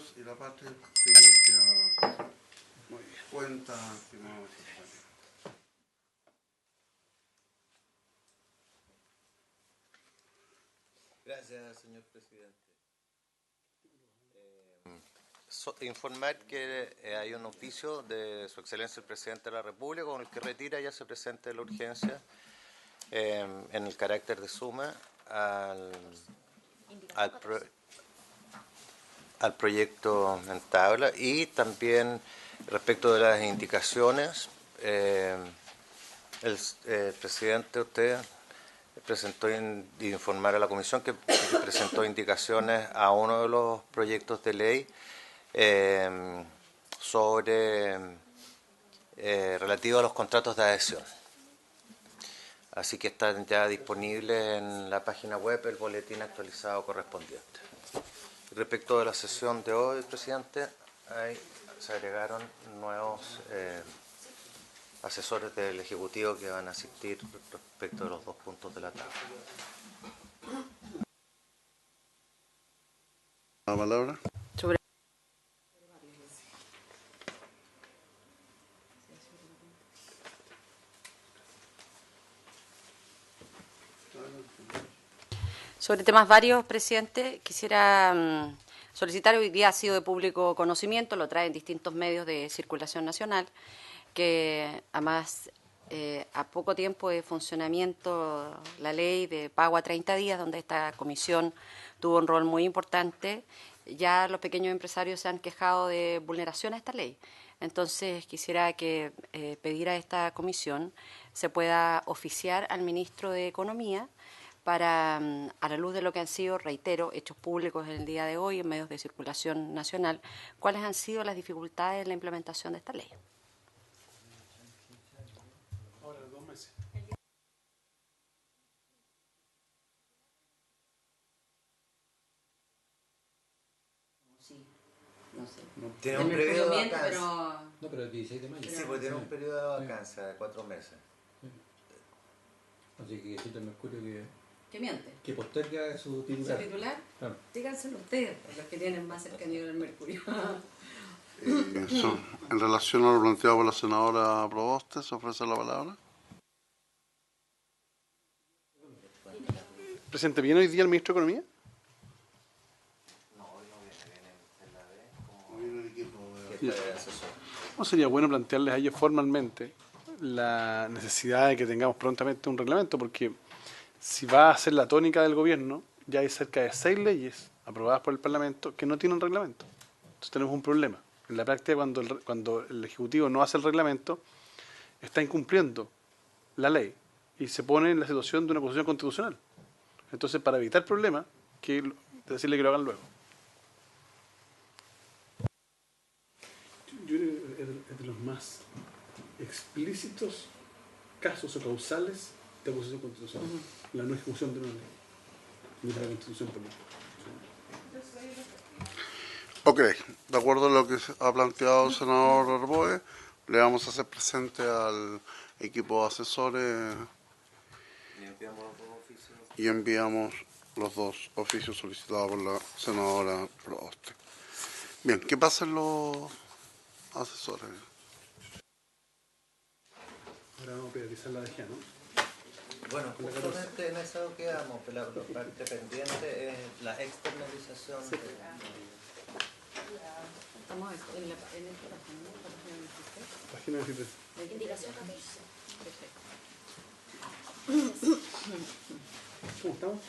Dios y la patria se cuenta, estimado. Gracias, señor presidente. Informar que hay un oficio de Su Excelencia el Presidente de la República con el que retira ya se presente la urgencia en el carácter de suma al proyecto en tabla, y también respecto de las indicaciones, el presidente, usted presentó informar a la comisión que presentó indicaciones a uno de los proyectos de ley relativo a los contratos de adhesión. Así que están ya disponibles en la página web el boletín actualizado correspondiente. Respecto de la sesión de hoy, presidente, se agregaron nuevos asesores del Ejecutivo que van a asistir respecto de los 2 puntos de la tabla. La palabra. Sobre temas varios, presidente, quisiera solicitar, hoy día ha sido de público conocimiento, lo traen distintos medios de circulación nacional, que además a poco tiempo de funcionamiento la ley de pago a 30 días, donde esta comisión tuvo un rol muy importante, ya los pequeños empresarios se han quejado de vulneración a esta ley. Entonces quisiera que pedir a esta comisión se pueda oficiar al ministro de Economía para, a la luz de lo que han sido, reitero, hechos públicos en el día de hoy en medios de circulación nacional, cuáles han sido las dificultades en la implementación de esta ley. Ahora, 2 meses. Sí, no sé. Tiene un periodo de vacancia. Pero... No, pero el 16 de mayo. Sí, porque tiene un periodo de vacancia de 4 meses. Así que cita el Mercurio ¿Qué miente? que posterga su titular. ¿Su titular? Claro. Díganselo ustedes, los que tienen más cercanía con el Mercurio. En relación a lo planteado por la senadora Proboste, ¿se ofrece la palabra? Presidente, ¿viene hoy día el ministro de Economía? No, hoy no viene, viene en la B, Viene el equipo de asesor. ¿No sería bueno plantearles a ellos formalmente la necesidad de que tengamos prontamente un reglamento? Porque si va a ser la tónica del gobierno, ya hay cerca de 6 leyes aprobadas por el Parlamento que no tienen reglamento. Entonces tenemos un problema. En la práctica, cuando el Ejecutivo no hace el reglamento, está incumpliendo la ley y se pone en la situación de una acusación constitucional. Entonces, para evitar problemas, decirle que lo hagan luego. Yo creo que es de los más explícitos casos o causales de acusación constitucional. La no ejecución de una ley, ni de la Constitución política. Ok, de acuerdo a lo que ha planteado el senador Arboe, le vamos a hacer presente al equipo de asesores y enviamos los 2 oficios solicitados por la senadora Proboste. Bien, ¿qué pasan los asesores? Ahora vamos a privatizar la DGA, ¿no? Bueno, justamente en eso quedamos, pero la parte pendiente es la externalización. Estamos en esta página, ¿no? Página 23. Indicación 14. Perfecto. ¿Cómo estamos?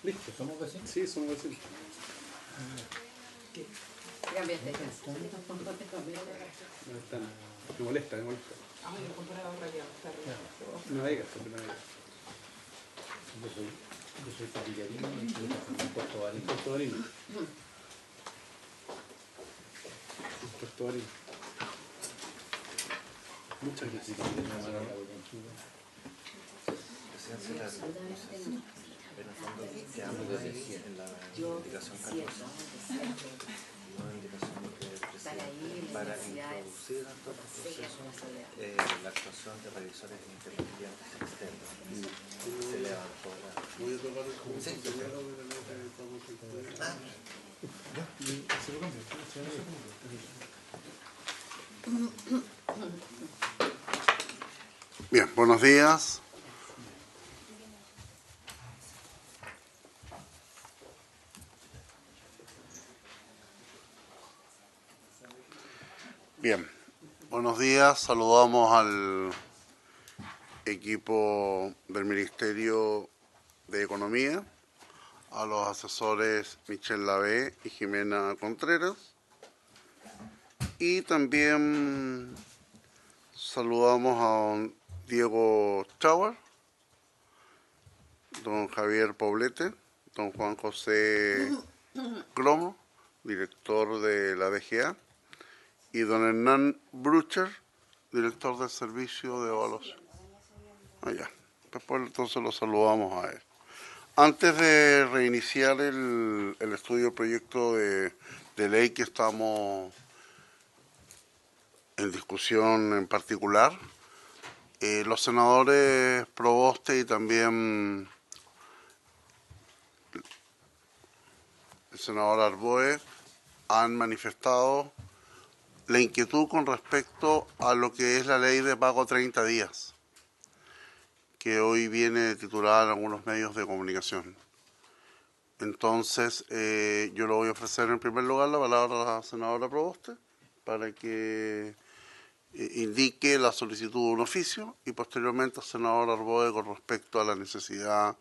¿Listo? ¿Somos vecinos? Sí, somos vecinos. ¿Qué cambiaste? Me molesta. No digas, no digas. Yo soy familiarino y estoy trabajando en Puerto Barino. Puerto Barino. Muchas gracias. En el fondo quedamos en la indicación 14. Una indicación que para introducir en todo el proceso la actuación de revisores independientes externos. Se levantó la... Voy a tocar el computador Bien, buenos días. Bien, buenos días. Saludamos al equipo del Ministerio de Economía, a los asesores Michelle Lavé y Jimena Contreras, y también saludamos a don Diego Chauer, don Javier Poblete, don Juan José Cromo, director de la DGA, y don Hernán Brucher, director del Servicio de Evaluación. Allá. Después entonces lo saludamos a él. Antes de reiniciar el estudio del proyecto de ley que estamos en discusión en particular, los senadores Proboste y también el senador Arboe han manifestado la inquietud con respecto a lo que es la ley de pago 30 días, que hoy viene titulada en algunos medios de comunicación. Entonces, yo le voy a ofrecer en primer lugar la palabra a la senadora Proboste para que indique la solicitud de un oficio y posteriormente al senador Arboe con respecto a la necesidad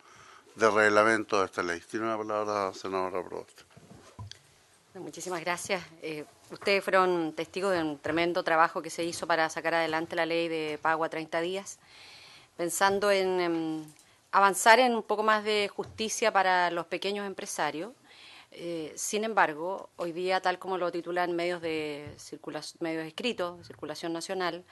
de reglamento de esta ley. Tiene la palabra la senadora Proboste. Muchísimas gracias. Ustedes fueron testigos de un tremendo trabajo que se hizo para sacar adelante la ley de pago a 30 días, pensando en avanzar en un poco más de justicia para los pequeños empresarios. Sin embargo, hoy día, tal como lo titulan medios medios escritos, de circulación nacional,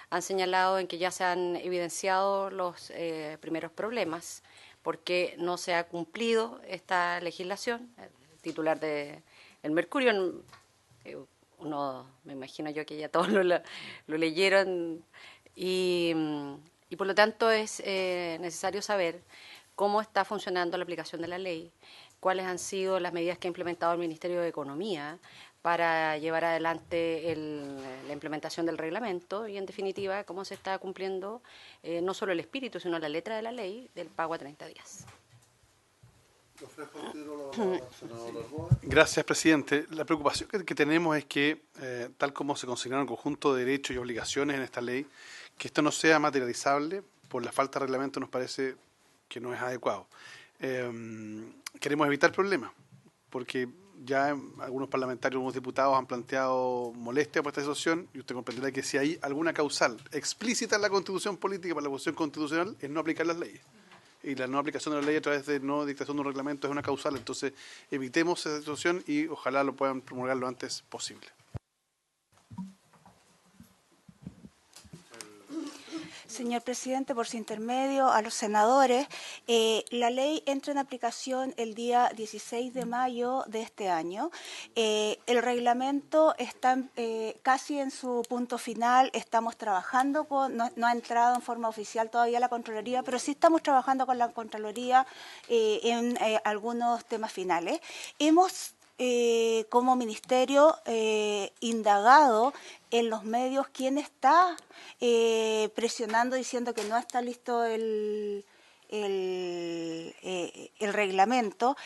han señalado en que ya se han evidenciado los primeros problemas, porque no se ha cumplido esta legislación. El titular de El Mercurio, uno, me imagino yo que ya todos lo leyeron, y por lo tanto es necesario saber cómo está funcionando la aplicación de la ley, cuáles han sido las medidas que ha implementado el Ministerio de Economía para llevar adelante la implementación del reglamento y, en definitiva, cómo se está cumpliendo no solo el espíritu, sino la letra de la ley del pago a 30 días. Gracias, presidente. La preocupación que tenemos es que, tal como se consignaron un conjunto de derechos y obligaciones en esta ley, que esto no sea materializable por la falta de reglamento nos parece que no es adecuado. Queremos evitar problemas, porque ya algunos parlamentarios, algunos diputados han planteado molestia por esta situación, y usted comprenderá que si hay alguna causal explícita en la Constitución política para la cuestión constitucional es no aplicar las leyes. Y la no aplicación de la ley a través de no dictación de un reglamento es una causal. Entonces, evitemos esa situación y ojalá lo puedan promulgar lo antes posible. Señor presidente, por su intermedio, a los senadores, la ley entra en aplicación el día 16 de mayo de este año. El reglamento está casi en su punto final. Estamos trabajando no ha entrado en forma oficial todavía la Contraloría, pero sí estamos trabajando con la Contraloría en algunos temas finales. Hemos como ministerio indagado en los medios quién está presionando diciendo que no está listo el reglamento.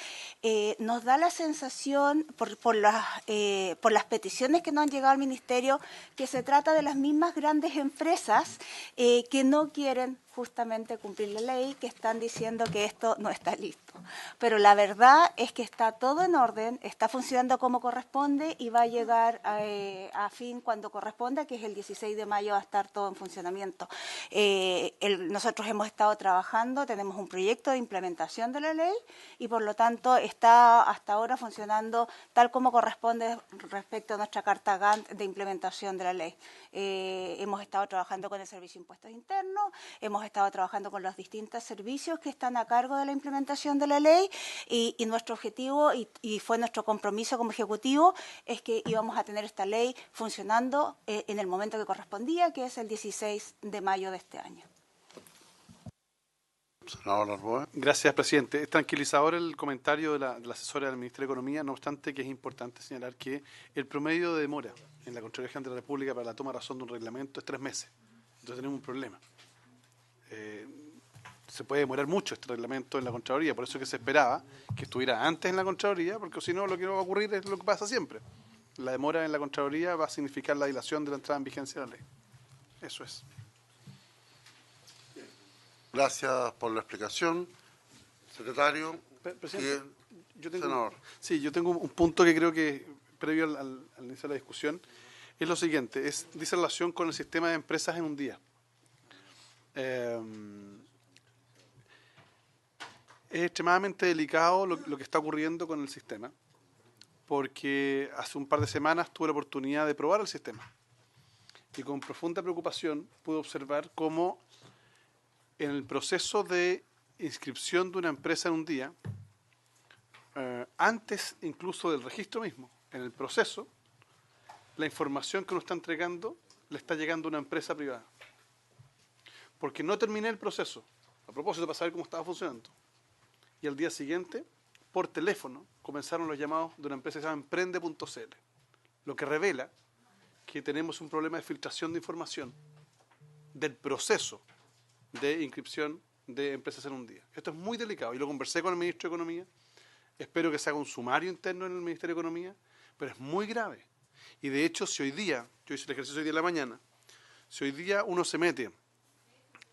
Nos da la sensación, por las peticiones que nos han llegado al Ministerio, que se trata de las mismas grandes empresas que no quieren justamente cumplir la ley, que están diciendo que esto no está listo. Pero la verdad es que está todo en orden, está funcionando como corresponde y va a llegar a fin cuando corresponda, que es el 16 de mayo, va a estar todo en funcionamiento. Nosotros hemos estado trabajando, tenemos un proyecto de implementación de la ley y por lo tanto está hasta ahora funcionando tal como corresponde respecto a nuestra carta Gantt de implementación de la ley. Hemos estado trabajando con el Servicio de Impuestos Internos, hemos estado trabajando con los distintos servicios que están a cargo de la implementación de la ley y nuestro objetivo y fue nuestro compromiso como Ejecutivo es que íbamos a tener esta ley funcionando en el momento que correspondía, que es el 16 de mayo de este año. Senador Arboe. Gracias, presidente. Es tranquilizador el comentario de la asesora del Ministerio de Economía, no obstante que es importante señalar que el promedio de demora en la Contraloría General de la República para la toma de razón de un reglamento es 3 meses. Entonces tenemos un problema. Se puede demorar mucho este reglamento en la Contraloría, por eso que se esperaba que estuviera antes en la Contraloría, porque si no lo que va a ocurrir es lo que pasa siempre. La demora en la Contraloría va a significar la dilación de la entrada en vigencia de la ley. Eso es. Gracias por la explicación. Secretario. Presidente, Senador. yo tengo un punto que creo que, previo al inicio de la discusión, es lo siguiente, dice relación con el sistema de empresas en un día. Es extremadamente delicado lo que está ocurriendo con el sistema, porque hace un par de semanas tuve la oportunidad de probar el sistema y con profunda preocupación pude observar cómo en el proceso de inscripción de una empresa en un día, antes incluso del registro mismo, en el proceso, la información que uno está entregando le está llegando a una empresa privada. Porque no terminé el proceso, a propósito para saber cómo estaba funcionando. Y al día siguiente, por teléfono, comenzaron los llamados de una empresa que se llama Emprende.cl, lo que revela que tenemos un problema de filtración de información del proceso de inscripción de empresas en un día. Esto es muy delicado y lo conversé con el ministro de Economía. Espero que se haga un sumario interno en el Ministerio de Economía, pero es muy grave. Y de hecho, si hoy día, yo hice el ejercicio hoy día en la mañana, si hoy día uno se mete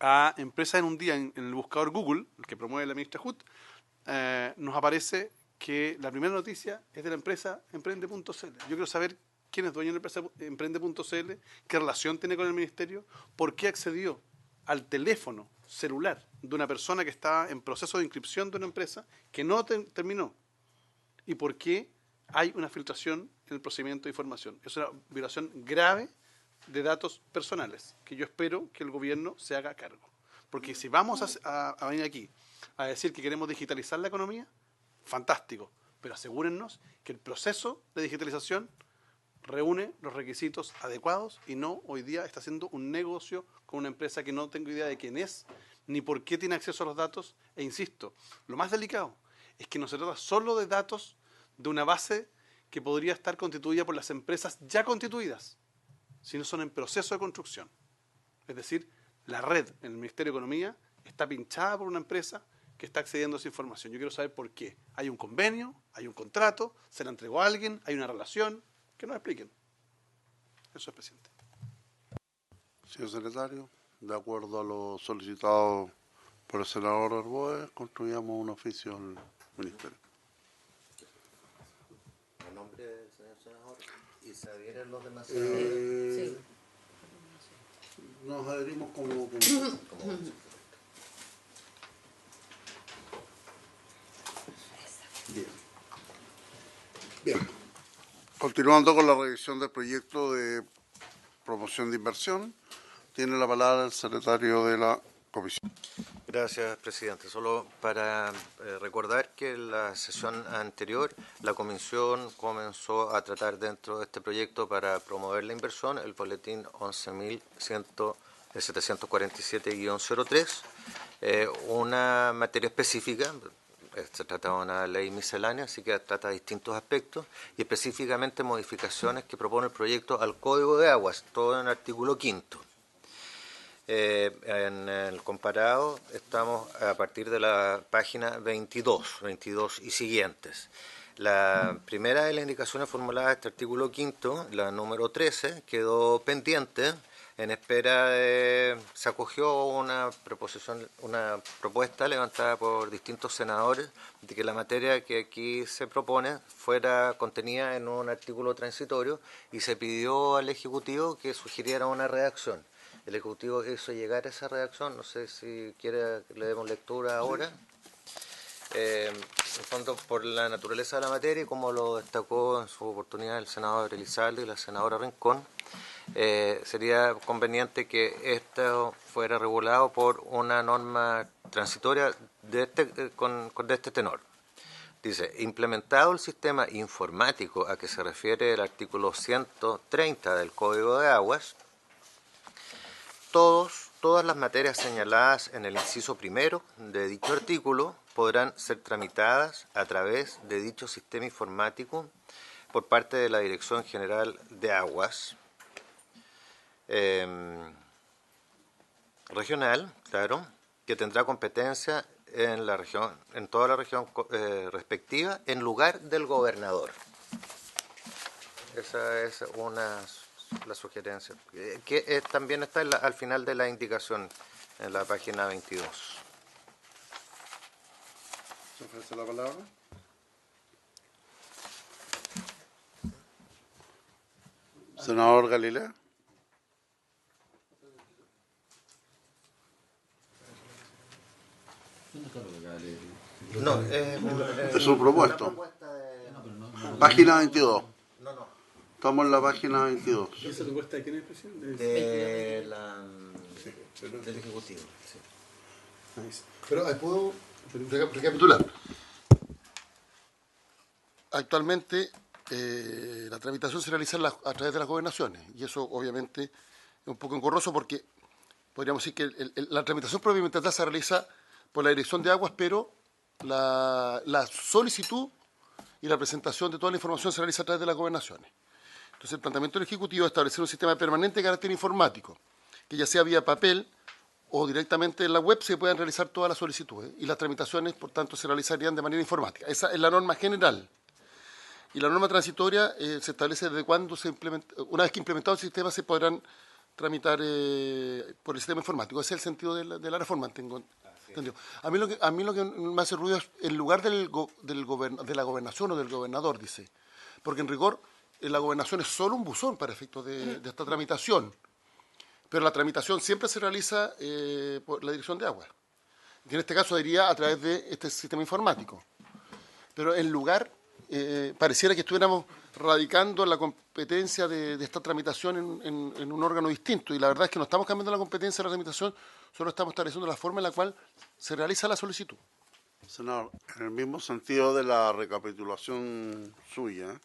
a empresas en un día en el buscador Google, el que promueve la ministra Hut, nos aparece que la primera noticia es de la empresa Emprende.cl. Yo quiero saber quién es dueño de la empresa Emprende.cl, qué relación tiene con el ministerio, por qué accedió al teléfono celular de una persona que estaba en proceso de inscripción de una empresa que no terminó y por qué hay una filtración en el procedimiento de información. Es una violación grave de datos personales que yo espero que el gobierno se haga cargo. Porque si vamos a venir aquí a decir que queremos digitalizar la economía, fantástico, pero asegúrennos que el proceso de digitalización reúne los requisitos adecuados y no hoy día está haciendo un negocio con una empresa que no tengo idea de quién es, ni por qué tiene acceso a los datos. E insisto, lo más delicado es que no se trata solo de datos de una base que podría estar constituida por las empresas ya constituidas, sino son en proceso de construcción. Es decir, la red en el Ministerio de Economía está pinchada por una empresa que está accediendo a esa información. Yo quiero saber por qué. Hay un convenio, hay un contrato, se la entregó a alguien, hay una relación. Que nos expliquen. Eso es, presidente. Señor secretario, de acuerdo a lo solicitado por el senador Arboe, construyamos un oficio al ministerio. ¿El nombre del señor senador? ¿Y se adhieren los demás senadores? Sí. Nos adherimos como Bien. Bien. Continuando con la revisión del proyecto de promoción de inversión, tiene la palabra el secretario de la comisión. Gracias, presidente. Solo para recordar que en la sesión anterior la comisión comenzó a tratar dentro de este proyecto para promover la inversión el boletín 11.747-03, una materia específica. Se trata de una ley miscelánea, así que trata de distintos aspectos y específicamente modificaciones que propone el proyecto al Código de Aguas, todo en el artículo 5. En el comparado estamos a partir de la página 22 y siguientes. La primera de las indicaciones formuladas de este artículo 5, la número 13, quedó pendiente en espera de... Se acogió una propuesta levantada por distintos senadores de que la materia que aquí se propone fuera contenida en un artículo transitorio y se pidió al Ejecutivo que sugiriera una redacción. El Ejecutivo hizo llegar esa redacción, no sé si quiere que le demos lectura ahora. En fondo, por la naturaleza de la materia y como lo destacó en su oportunidad el senador Elizalde y la senadora Rincón, sería conveniente que esto fuera regulado por una norma transitoria de este tenor. Dice, implementado el sistema informático a que se refiere el artículo 130 del Código de Aguas, todas las materias señaladas en el inciso primero de dicho artículo podrán ser tramitadas a través de dicho sistema informático por parte de la Dirección General de Aguas regional, claro, que tendrá competencia en toda la región respectiva, en lugar del gobernador. Esa es la sugerencia, que también está al final de la indicación, en la página 22. ¿Se ofrece la palabra? Senador Galilea. No, Es su propuesto. Página 22. Estamos en la página 22. ¿Y esa propuesta de quién es, presidente? Del Ejecutivo. Sí. Pero puedo recapitular. Actualmente la tramitación se realiza a través de las gobernaciones y eso obviamente es un poco engorroso porque podríamos decir que la tramitación propiamente tal se realiza por la Dirección de Aguas, pero la solicitud y la presentación de toda la información se realiza a través de las gobernaciones. Entonces el planteamiento del Ejecutivo es establecer un sistema permanente de carácter informático, que ya sea vía papel o directamente en la web se puedan realizar todas las solicitudes y las tramitaciones, por tanto, se realizarían de manera informática. Esa es la norma general. Y la norma transitoria se establece desde cuándo se implementa, una vez que implementado el sistema se podrán tramitar por el sistema informático. Ese es el sentido de la reforma, tengo entendido. A mí lo que me hace ruido es el lugar de la gobernación o del gobernador, dice. Porque en rigor la gobernación es solo un buzón para efectos de esta tramitación. Pero la tramitación siempre se realiza por la Dirección de Aguas. Y en este caso diría a través de este sistema informático. Pero en lugar, pareciera que estuviéramos radicando la competencia de esta tramitación en un órgano distinto. Y la verdad es que no estamos cambiando la competencia de la tramitación, solo estamos estableciendo la forma en la cual se realiza la solicitud. Senador, en el mismo sentido de la recapitulación suya,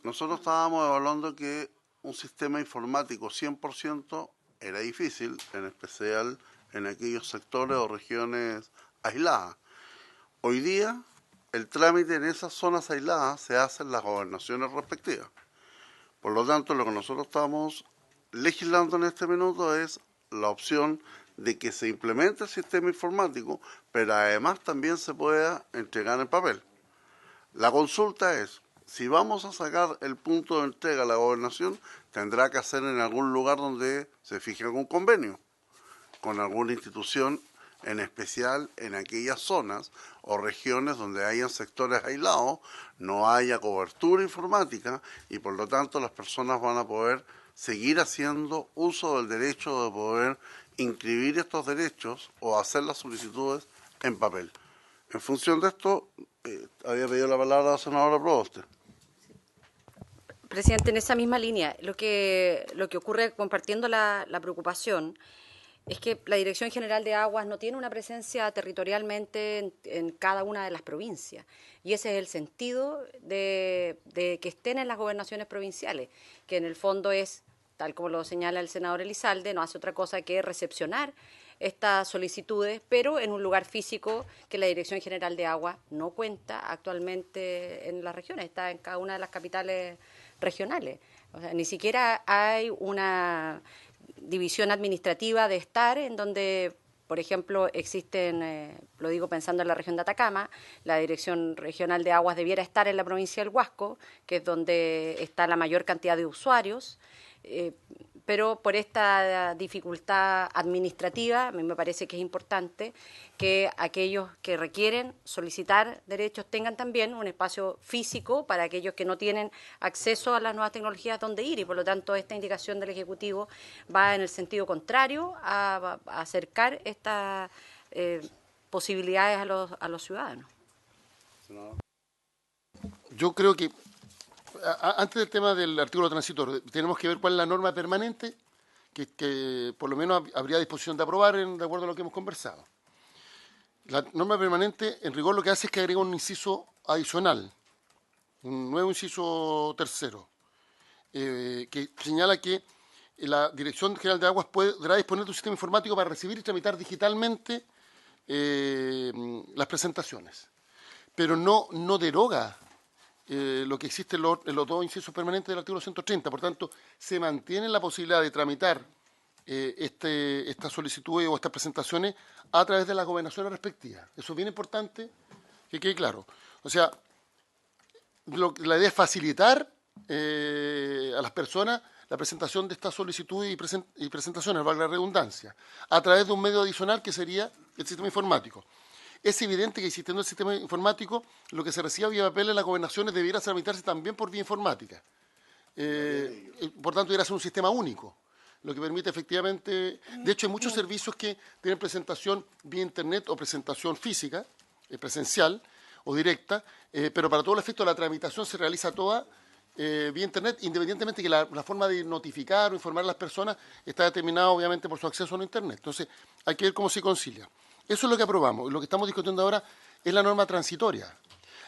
nosotros estábamos evaluando que un sistema informático 100% era difícil, en especial en aquellos sectores o regiones aisladas. Hoy día, el trámite en esas zonas aisladas se hace en las gobernaciones respectivas. Por lo tanto, lo que nosotros estamos legislando en este minuto es la opción de que se implemente el sistema informático, pero además también se pueda entregar en papel. La consulta es, si vamos a sacar el punto de entrega a la gobernación, tendrá que hacer en algún lugar donde se fije algún convenio con alguna institución, en especial en aquellas zonas o regiones donde hayan sectores aislados, no haya cobertura informática y por lo tanto las personas van a poder seguir haciendo uso del derecho de poder inscribir estos derechos o hacer las solicitudes en papel. En función de esto, había pedido la palabra a la senadora Proboste. Presidente, en esa misma línea, lo que ocurre, compartiendo la preocupación, es que la Dirección General de Aguas no tiene una presencia territorialmente en cada una de las provincias. Y ese es el sentido de que estén en las gobernaciones provinciales, que en el fondo es, tal como lo señala el senador Elizalde, no hace otra cosa que recepcionar estas solicitudes, pero en un lugar físico que la Dirección General de Aguas no cuenta actualmente en las regiones, está en cada una de las capitales regionales. O sea, ni siquiera hay una división administrativa de estar en donde, por ejemplo, existen, lo digo pensando en la región de Atacama, la Dirección Regional de Aguas debiera estar en la provincia del Huasco, que es donde está la mayor cantidad de usuarios, pero por esta dificultad administrativa, a mí me parece que es importante que aquellos que requieren solicitar derechos tengan también un espacio físico para aquellos que no tienen acceso a las nuevas tecnologías donde ir, y por lo tanto esta indicación del Ejecutivo va en el sentido contrario a acercar estas posibilidades a los ciudadanos. Yo creo que antes del tema del artículo transitorio, tenemos que ver cuál es la norma permanente que por lo menos habría disposición de aprobar de acuerdo a lo que hemos conversado. La norma permanente, en rigor, lo que hace es que agrega un inciso adicional, un nuevo inciso tercero, que señala que la Dirección General de Aguas podrá disponer de un sistema informático para recibir y tramitar digitalmente las presentaciones, pero no deroga lo que existe en los dos incisos permanentes del artículo 130. Por tanto, se mantiene la posibilidad de tramitar estas solicitudes o estas presentaciones a través de las gobernaciones respectivas. Eso es bien importante que quede claro. O sea, la idea es facilitar a las personas la presentación de estas solicitudes y presentaciones, valga la redundancia, a través de un medio adicional que sería el sistema informático. Es evidente que existiendo el sistema informático, lo que se reciba vía papel en las gobernaciones debiera tramitarse también por vía informática. Por tanto, debiera ser un sistema único, lo que permite efectivamente... De hecho, hay muchos servicios que tienen presentación vía internet o presentación física, presencial o directa, pero para todo el efecto la tramitación se realiza toda vía internet, independientemente que la forma de notificar o informar a las personas está determinada obviamente por su acceso a la internet. Entonces, hay que ver cómo se concilia. Eso es lo que aprobamos. Lo que estamos discutiendo ahora es la norma transitoria.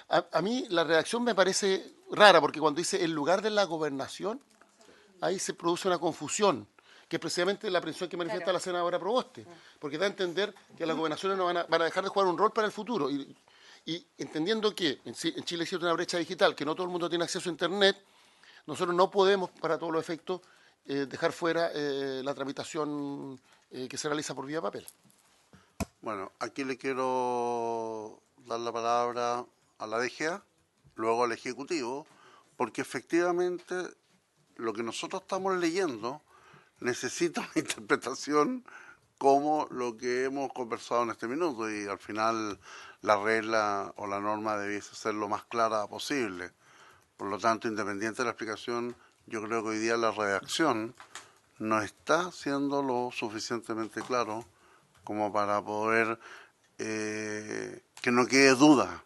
A mí la redacción me parece rara, porque cuando dice en lugar de la gobernación, ahí se produce una confusión, que es precisamente la presión que manifiesta la senadora Proboste, porque da a entender que las gobernaciones no van a dejar de jugar un rol para el futuro. Y entendiendo que en Chile existe una brecha digital, que no todo el mundo tiene acceso a Internet, nosotros no podemos, para todos los efectos, dejar fuera la tramitación que se realiza por vía papel. Bueno, aquí le quiero dar la palabra a la DGA, luego al Ejecutivo, porque efectivamente lo que nosotros estamos leyendo necesita una interpretación como lo que hemos conversado en este minuto, y al final la regla o la norma debiese ser lo más clara posible. Por lo tanto, independiente de la explicación, yo creo que hoy día la redacción no está siendo lo suficientemente claro como para poder que no quede duda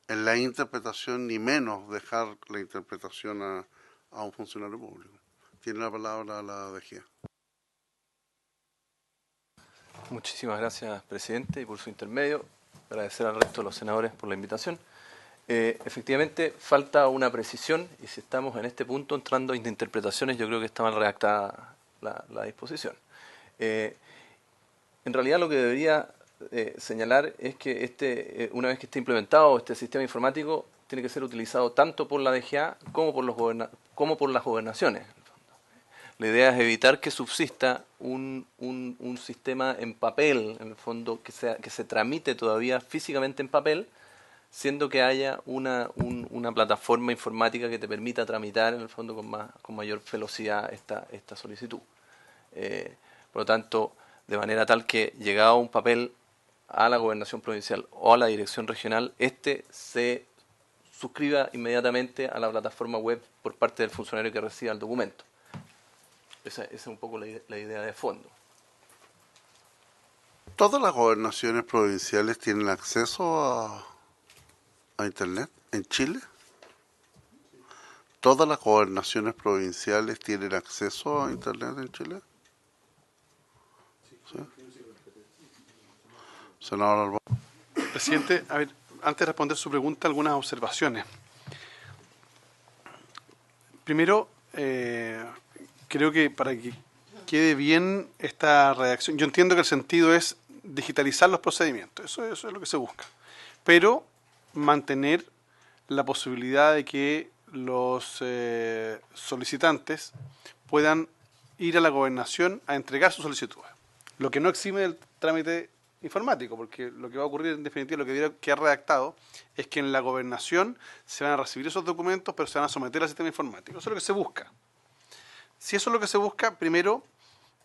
en la interpretación, ni menos dejar la interpretación a un funcionario público. Tiene la palabra la DGA. Muchísimas gracias, presidente, y por su intermedio. Agradecer al resto de los senadores por la invitación. Efectivamente, falta una precisión, y si estamos en este punto entrando en interpretaciones, yo creo que está mal redactada la disposición. En realidad, lo que debería señalar es que una vez que esté implementado este sistema informático, tiene que ser utilizado tanto por la DGA como por las gobernaciones. La idea es evitar que subsista un sistema en papel, en el fondo, que se tramite todavía físicamente en papel, siendo que haya una plataforma informática que te permita tramitar, en el fondo, con mayor velocidad esta solicitud. Por lo tanto, de manera tal que, llegado un papel a la gobernación provincial o a la dirección regional, se suscriba inmediatamente a la plataforma web por parte del funcionario que reciba el documento. Esa es un poco la idea de fondo. ¿Todas las gobernaciones provinciales tienen acceso a Internet en Chile? ¿Todas las gobernaciones provinciales tienen acceso a Internet en Chile? ¿Sí? Senador Alba. Presidente, a ver, antes de responder su pregunta, algunas observaciones. Primero, creo que para que quede bien esta redacción, yo entiendo que el sentido es digitalizar los procedimientos, eso es lo que se busca, pero mantener la posibilidad de que los solicitantes puedan ir a la gobernación a entregar sus solicitudes, lo que no exime del trámite informático, porque lo que va a ocurrir en definitiva, lo que debería quedar redactado, es que en la gobernación se van a recibir esos documentos, pero se van a someter al sistema informático. Eso es lo que se busca. Si eso es lo que se busca, primero,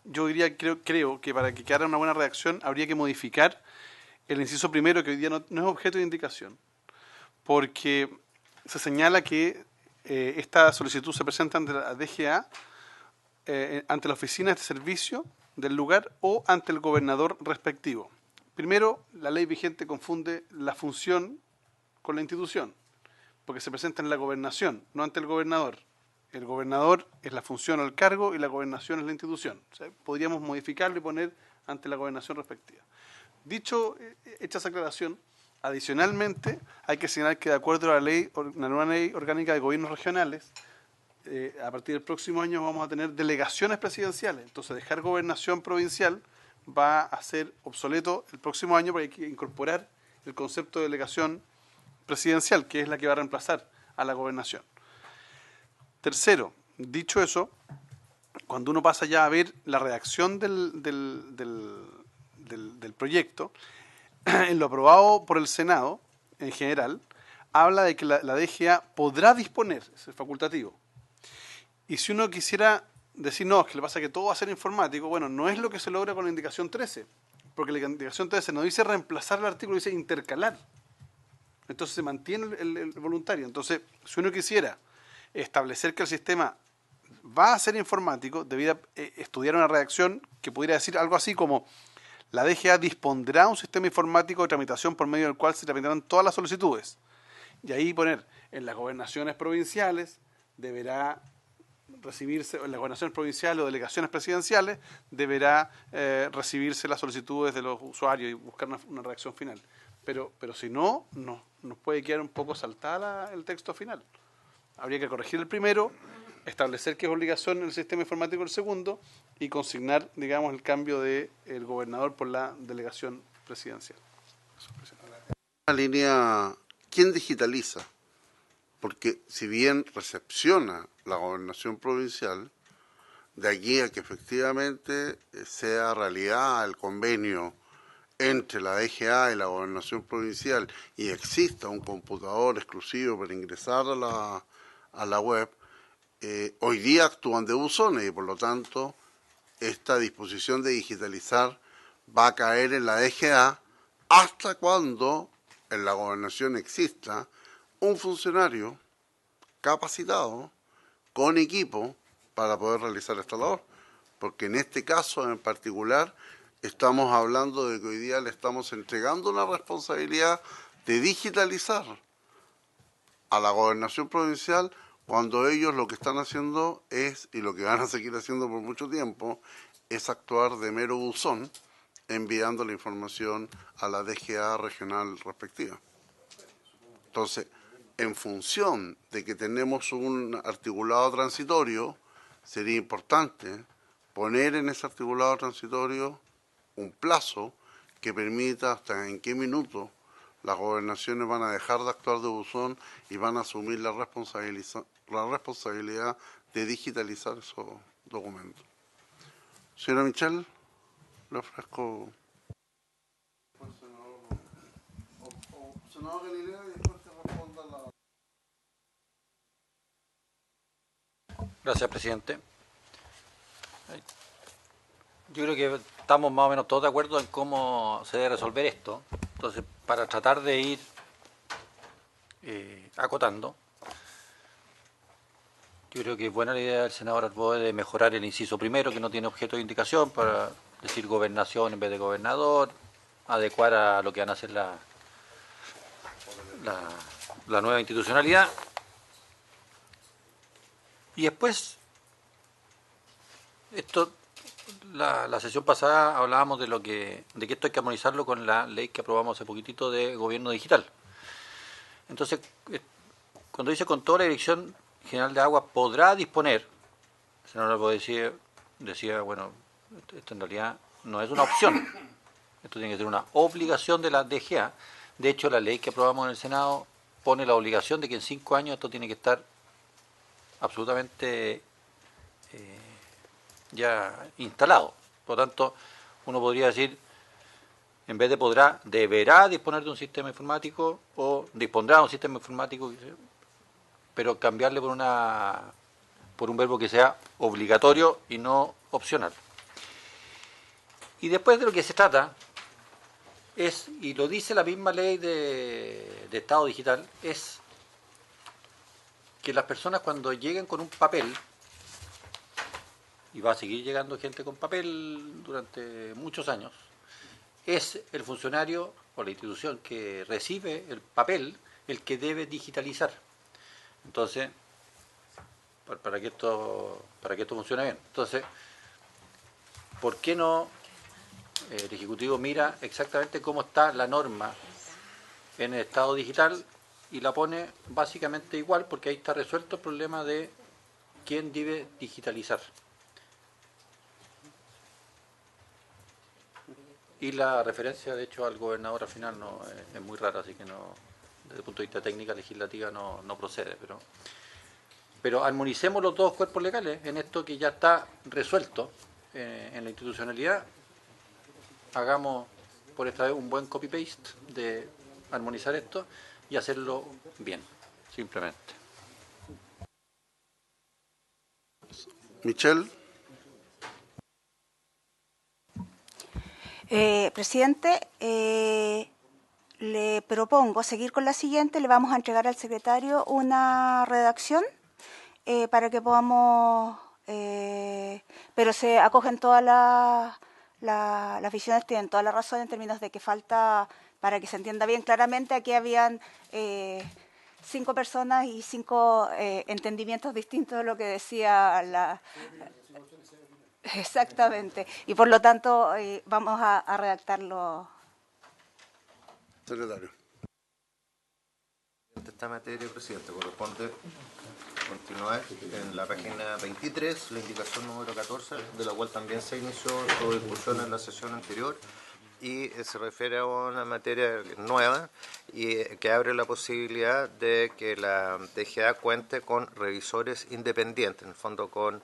yo diría, creo que para que quedara una buena redacción habría que modificar el inciso primero, que hoy día no es objeto de indicación, porque se señala que esta solicitud se presenta ante la DGA, ante la oficina de este servicio del lugar o ante el gobernador respectivo. Primero, la ley vigente confunde la función con la institución, porque se presenta en la gobernación, no ante el gobernador. El gobernador es la función o el cargo y la gobernación es la institución. O sea, podríamos modificarlo y poner ante la gobernación respectiva. Hecha esa aclaración, adicionalmente hay que señalar que de acuerdo a la nueva ley orgánica de gobiernos regionales, a partir del próximo año vamos a tener delegaciones presidenciales. Entonces dejar gobernación provincial va a ser obsoleto el próximo año porque hay que incorporar el concepto de delegación presidencial, que es la que va a reemplazar a la gobernación. Tercero, dicho eso, cuando uno pasa ya a ver la redacción del proyecto, en lo aprobado por el Senado, en general, habla de que la DGA podrá disponer, es facultativo. Y si uno quisiera decir, no, es que le pasa que todo va a ser informático, bueno, no es lo que se logra con la indicación 13, porque la indicación 13 no dice reemplazar el artículo, dice intercalar. Entonces se mantiene el voluntario. Entonces, si uno quisiera establecer que el sistema va a ser informático, debería estudiar una redacción que pudiera decir algo así como: la DGA dispondrá un sistema informático de tramitación por medio del cual se tramitarán todas las solicitudes. Y ahí poner, en las gobernaciones provinciales deberá recibirse, en las gobernaciones provinciales o delegaciones presidenciales deberá recibirse las solicitudes de los usuarios y buscar una redacción final. Pero si no, nos puede quedar un poco saltada el texto final. Habría que corregir el primero, establecer que es obligación en el sistema informático el segundo y consignar, digamos, el cambio del gobernador por la delegación presidencial. La línea, ¿quién digitaliza? Porque si bien recepciona la gobernación provincial, de aquí a que efectivamente sea realidad el convenio entre la DGA y la gobernación provincial y exista un computador exclusivo para ingresar a la web, hoy día actúan de buzones y por lo tanto esta disposición de digitalizar va a caer en la DGA hasta cuando en la gobernación exista un funcionario capacitado con equipo para poder realizar esta labor, porque en este caso en particular estamos hablando de que hoy día le estamos entregando una responsabilidad de digitalizar a la gobernación provincial cuando ellos lo que están haciendo es, y lo que van a seguir haciendo por mucho tiempo, es actuar de mero buzón enviando la información a la DGA regional respectiva. Entonces, en función de que tenemos un articulado transitorio, sería importante poner en ese articulado transitorio un plazo que permita hasta en qué minuto las gobernaciones van a dejar de actuar de buzón y van a asumir la responsabilidad de digitalizar esos documentos. Señora Michel, le ofrezco... Senador Galilea, y después que responda la... Gracias, presidente. Yo creo que estamos más o menos todos de acuerdo en cómo se debe resolver esto. Entonces, para tratar de ir acotando, yo creo que es buena la idea del senador Arboe de mejorar el inciso primero, que no tiene objeto de indicación, para decir gobernación en vez de gobernador, adecuar a lo que van a hacer la nueva institucionalidad. Y después, la sesión pasada hablábamos de que esto hay que armonizarlo con la ley que aprobamos hace poquitito de gobierno digital. Entonces, cuando dice con toda la Dirección General de Agua podrá disponer, el senador Albo decía, bueno, esto en realidad no es una opción, esto tiene que ser una obligación de la DGA. De hecho, la ley que aprobamos en el Senado pone la obligación de que en 5 años esto tiene que estar absolutamente ya instalado. Por lo tanto, uno podría decir, en vez de podrá, deberá disponer de un sistema informático o dispondrá de un sistema informático, pero cambiarle por un verbo que sea obligatorio y no opcional. Y después de lo que se trata es, y lo dice la misma ley de Estado Digital, es que las personas cuando lleguen con un papel, y va a seguir llegando gente con papel durante muchos años, es el funcionario o la institución que recibe el papel el que debe digitalizar. Entonces, para que esto funcione bien. Entonces, ¿por qué no el Ejecutivo mira exactamente cómo está la norma en el estado digital y la pone básicamente igual, porque ahí está resuelto el problema de quién debe digitalizar. Y la referencia, de hecho, al gobernador al final no es muy rara, así que no, desde el punto de vista técnica legislativa no procede. Pero armonicemos los dos cuerpos legales en esto que ya está resuelto en la institucionalidad. Hagamos por esta vez un buen copy-paste de armonizar esto y hacerlo bien, simplemente. Michelle. Presidente, le propongo seguir con la siguiente. Le vamos a entregar al secretario una redacción para que podamos, pero se acogen todas las visiones, tienen toda la razón en términos de que falta, para que se entienda bien claramente, aquí habían 5 personas y 5 entendimientos distintos de lo que decía la... Exactamente. Y por lo tanto vamos a redactarlo. Secretario. Esta materia, presidente, corresponde continuar en la página 23, la indicación número 14, de la cual también se inició su discusión en la sesión anterior, y se refiere a una materia nueva y que abre la posibilidad de que la DGA cuente con revisores independientes, en el fondo con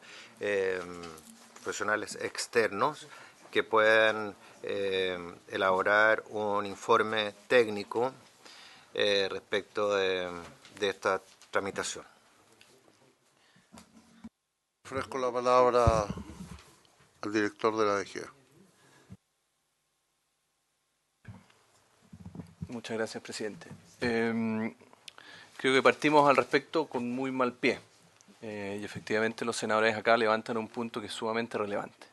profesionales externos que puedan elaborar un informe técnico respecto de esta tramitación. Ofrezco la palabra al director de la DGA. Muchas gracias, presidente. Creo que partimos al respecto con muy mal pie. Y efectivamente los senadores acá levantan un punto que es sumamente relevante.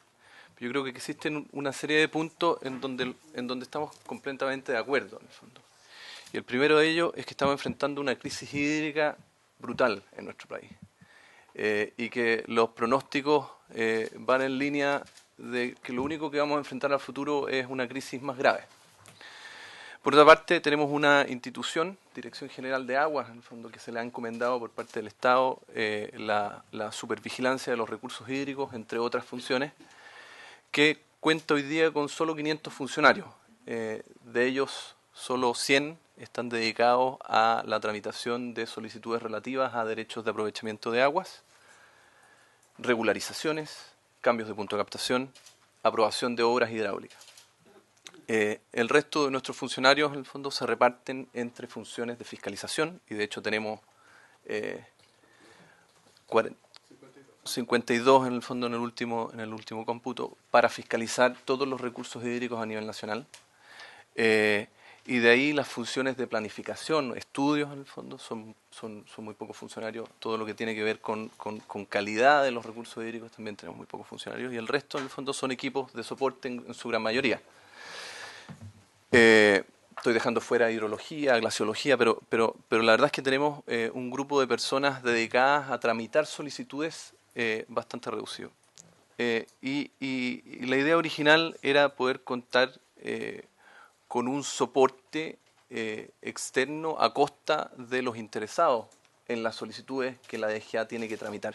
Yo creo que existen una serie de puntos en donde estamos completamente de acuerdo, en el fondo. Y el primero de ellos es que estamos enfrentando una crisis hídrica brutal en nuestro país. Y que los pronósticos van en línea de que lo único que vamos a enfrentar al futuro es una crisis más grave. Por otra parte, tenemos una institución, Dirección General de Aguas, en el fondo, que se le ha encomendado por parte del Estado la supervigilancia de los recursos hídricos, entre otras funciones, que cuenta hoy día con solo 500 funcionarios. De ellos, solo 100 están dedicados a la tramitación de solicitudes relativas a derechos de aprovechamiento de aguas, regularizaciones, cambios de punto de captación, aprobación de obras hidráulicas. El resto de nuestros funcionarios, en el fondo, se reparten entre funciones de fiscalización, y de hecho tenemos 52 en el fondo en el último cómputo, para fiscalizar todos los recursos hídricos a nivel nacional. Y de ahí las funciones de planificación, estudios, en el fondo, son muy pocos funcionarios. Todo lo que tiene que ver con calidad de los recursos hídricos también tenemos muy pocos funcionarios, y el resto, en el fondo, son equipos de soporte en su gran mayoría. Estoy dejando fuera hidrología, glaciología, pero la verdad es que tenemos un grupo de personas dedicadas a tramitar solicitudes bastante reducido. Y la idea original era poder contar con un soporte externo a costa de los interesados en las solicitudes que la DGA tiene que tramitar.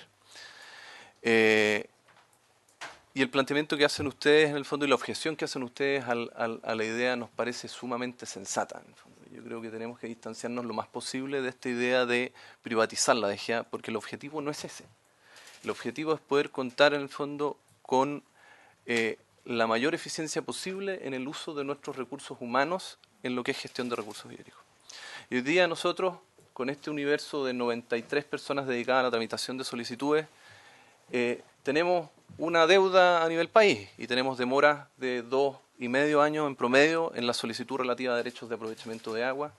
Y el planteamiento que hacen ustedes, en el fondo, y la objeción que hacen ustedes a la idea nos parece sumamente sensata. En el fondo. Yo creo que tenemos que distanciarnos lo más posible de esta idea de privatizar la DGA, porque el objetivo no es ese. El objetivo es poder contar, en el fondo, con la mayor eficiencia posible en el uso de nuestros recursos humanos en lo que es gestión de recursos hídricos. Y hoy día nosotros, con este universo de 93 personas dedicadas a la tramitación de solicitudes, tenemos una deuda a nivel país y tenemos demoras de 2,5 años en promedio en la solicitud relativa a derechos de aprovechamiento de agua,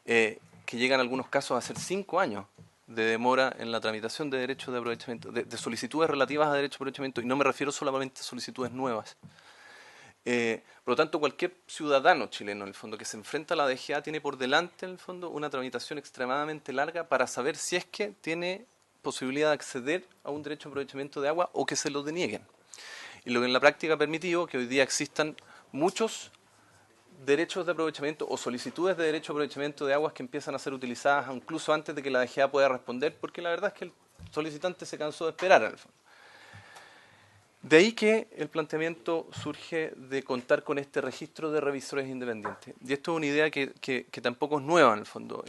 que llegan en algunos casos a ser 5 años de demora en la tramitación de derechos de aprovechamiento, de solicitudes relativas a derechos de aprovechamiento, y no me refiero solamente a solicitudes nuevas. Por lo tanto, cualquier ciudadano chileno, en el fondo, que se enfrenta a la DGA tiene por delante, en el fondo, una tramitación extremadamente larga para saber si es que tiene posibilidad de acceder a un derecho de aprovechamiento de agua o que se lo denieguen. Y lo que en la práctica ha permitido que hoy día existan muchos derechos de aprovechamiento o solicitudes de derecho de aprovechamiento de aguas que empiezan a ser utilizadas incluso antes de que la DGA pueda responder, porque la verdad es que el solicitante se cansó de esperar al fondo. De ahí que el planteamiento surge de contar con este registro de revisores independientes. Y esto es una idea que tampoco es nueva en el fondo.